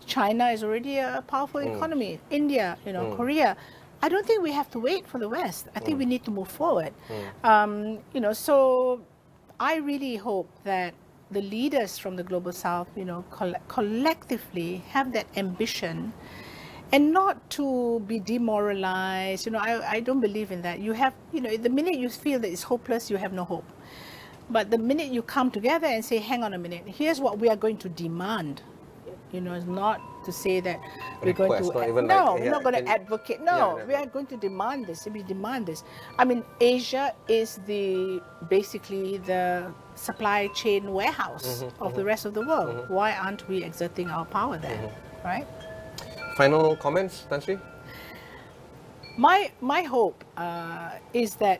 China is already a powerful economy. India, Korea. I don't think we have to wait for the West. I think we need to move forward. So I really hope that the leaders from the Global South, collectively have that ambition, and not to be demoralized. I don't believe in that. You have, the minute you feel that it's hopeless, you have no hope. But the minute you come together and say, hang on a minute, here's what we are going to demand. It's not to say that we're going to... we're not going to advocate. No, we are going to demand this. We demand this. I mean, Asia is basically the supply chain warehouse of the rest of the world. Why aren't we exerting our power there, right? Final comments, Tan Sri? My hope is that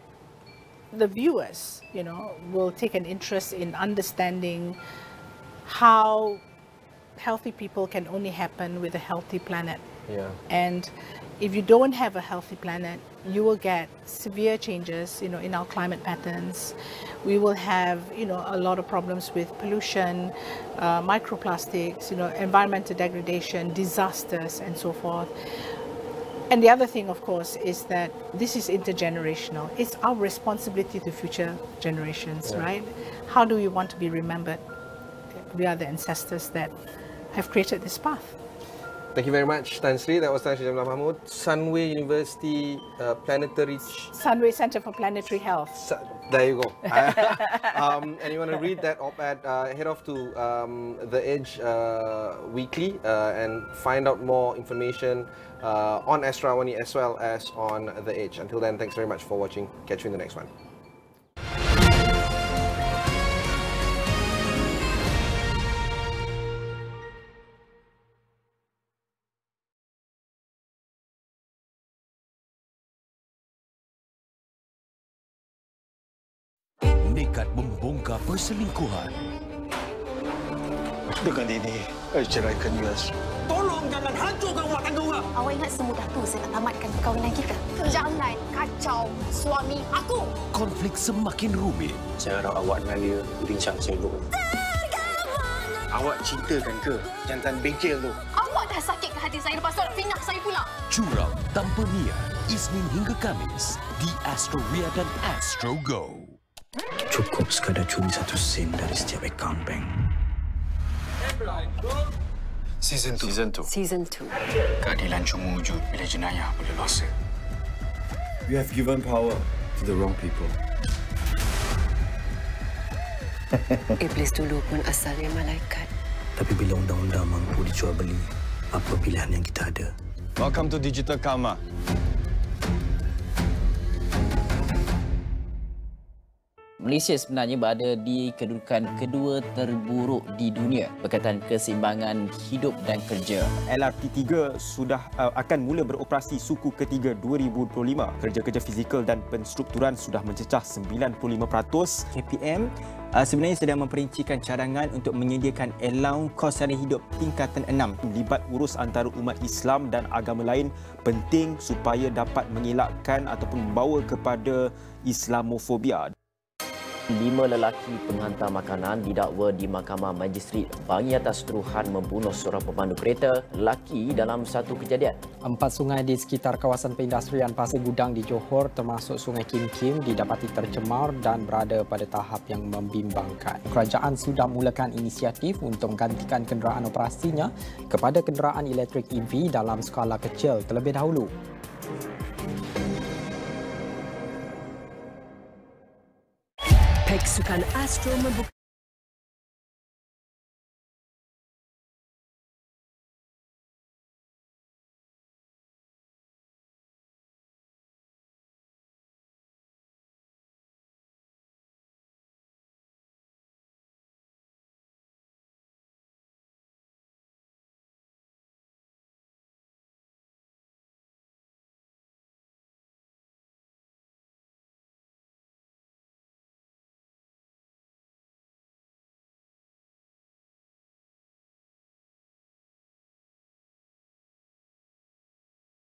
the viewers, will take an interest in understanding how healthy people can only happen with a healthy planet. And if you don't have a healthy planet, you will get severe changes, in our climate patterns. We will have, a lot of problems with pollution, microplastics, environmental degradation, disasters, and so forth. And the other thing, of course, is that this is intergenerational. It's our responsibility to future generations, right? How do we want to be remembered? We are the ancestors that have created this path. Thank you very much, Tan Sri. That was Tan Sri Jamila Mahmud, Sunway University Planetary... Sunway Center for Planetary Health. There you go. And you want to read that op-ed, head off to The Edge Weekly and find out more information on Astro AWANI as well as on The Edge. Until then, thanks very much for watching. Catch you in the next one. Nekat membongkar perselingkuhan. Dengan ini, saya ceraikan US. Tolong jangan hancurkan rumah tangga orang. Awak ingat semudah tu saya nak tamatkan perkahwinan kita? Jangan kacau suami aku. Konflik semakin rumit. Saya harap awak dengan dia bincang sibuk. Awak cintakan ke jantan bengkel tu? Awak dah sakitkan hati saya lepas tu nak pindah saya pula. Curang tanpa niat. Isnin hingga Kamis di Astro Ria dan Astro Go. cukup sekadar curi 1 sen dari setiap akaun bank. Season 2. Keadilan cuma wujud bila jenayah boleh losa. You have given power to the wrong people. Iblis dulu pun asalnya malaikat. Tapi bila undang-undang mampu dijual beli, apa pilihan yang kita ada? Welcome to Digital Karma. Malaysia sebenarnya berada di kedudukan kedua terburuk di dunia berkaitan keseimbangan hidup dan kerja. LRT3 sudah akan mula beroperasi suku ketiga 2025. Kerja-kerja fizikal dan penstrukturan sudah mencecah 95%. KPM sebenarnya sedang memperincikan cadangan untuk menyediakan allowance kos sara hidup tingkatan 6. Libat urus antara umat Islam dan agama lain penting supaya dapat mengelakkan ataupun membawa kepada Islamofobia. 5 lelaki penghantar makanan didakwa di Mahkamah Magistrate Bangi atas tuduhan membunuh seorang pemandu kereta lelaki dalam satu kejadian. 4 sungai di sekitar kawasan perindustrian Pasir Gudang di Johor termasuk Sungai Kim Kim didapati tercemar dan berada pada tahap yang membimbangkan. Kerajaan sudah mulakan inisiatif untuk menggantikan kenderaan operasinya kepada kenderaan elektrik EV dalam skala kecil terlebih dahulu. Peksukan Astro membuka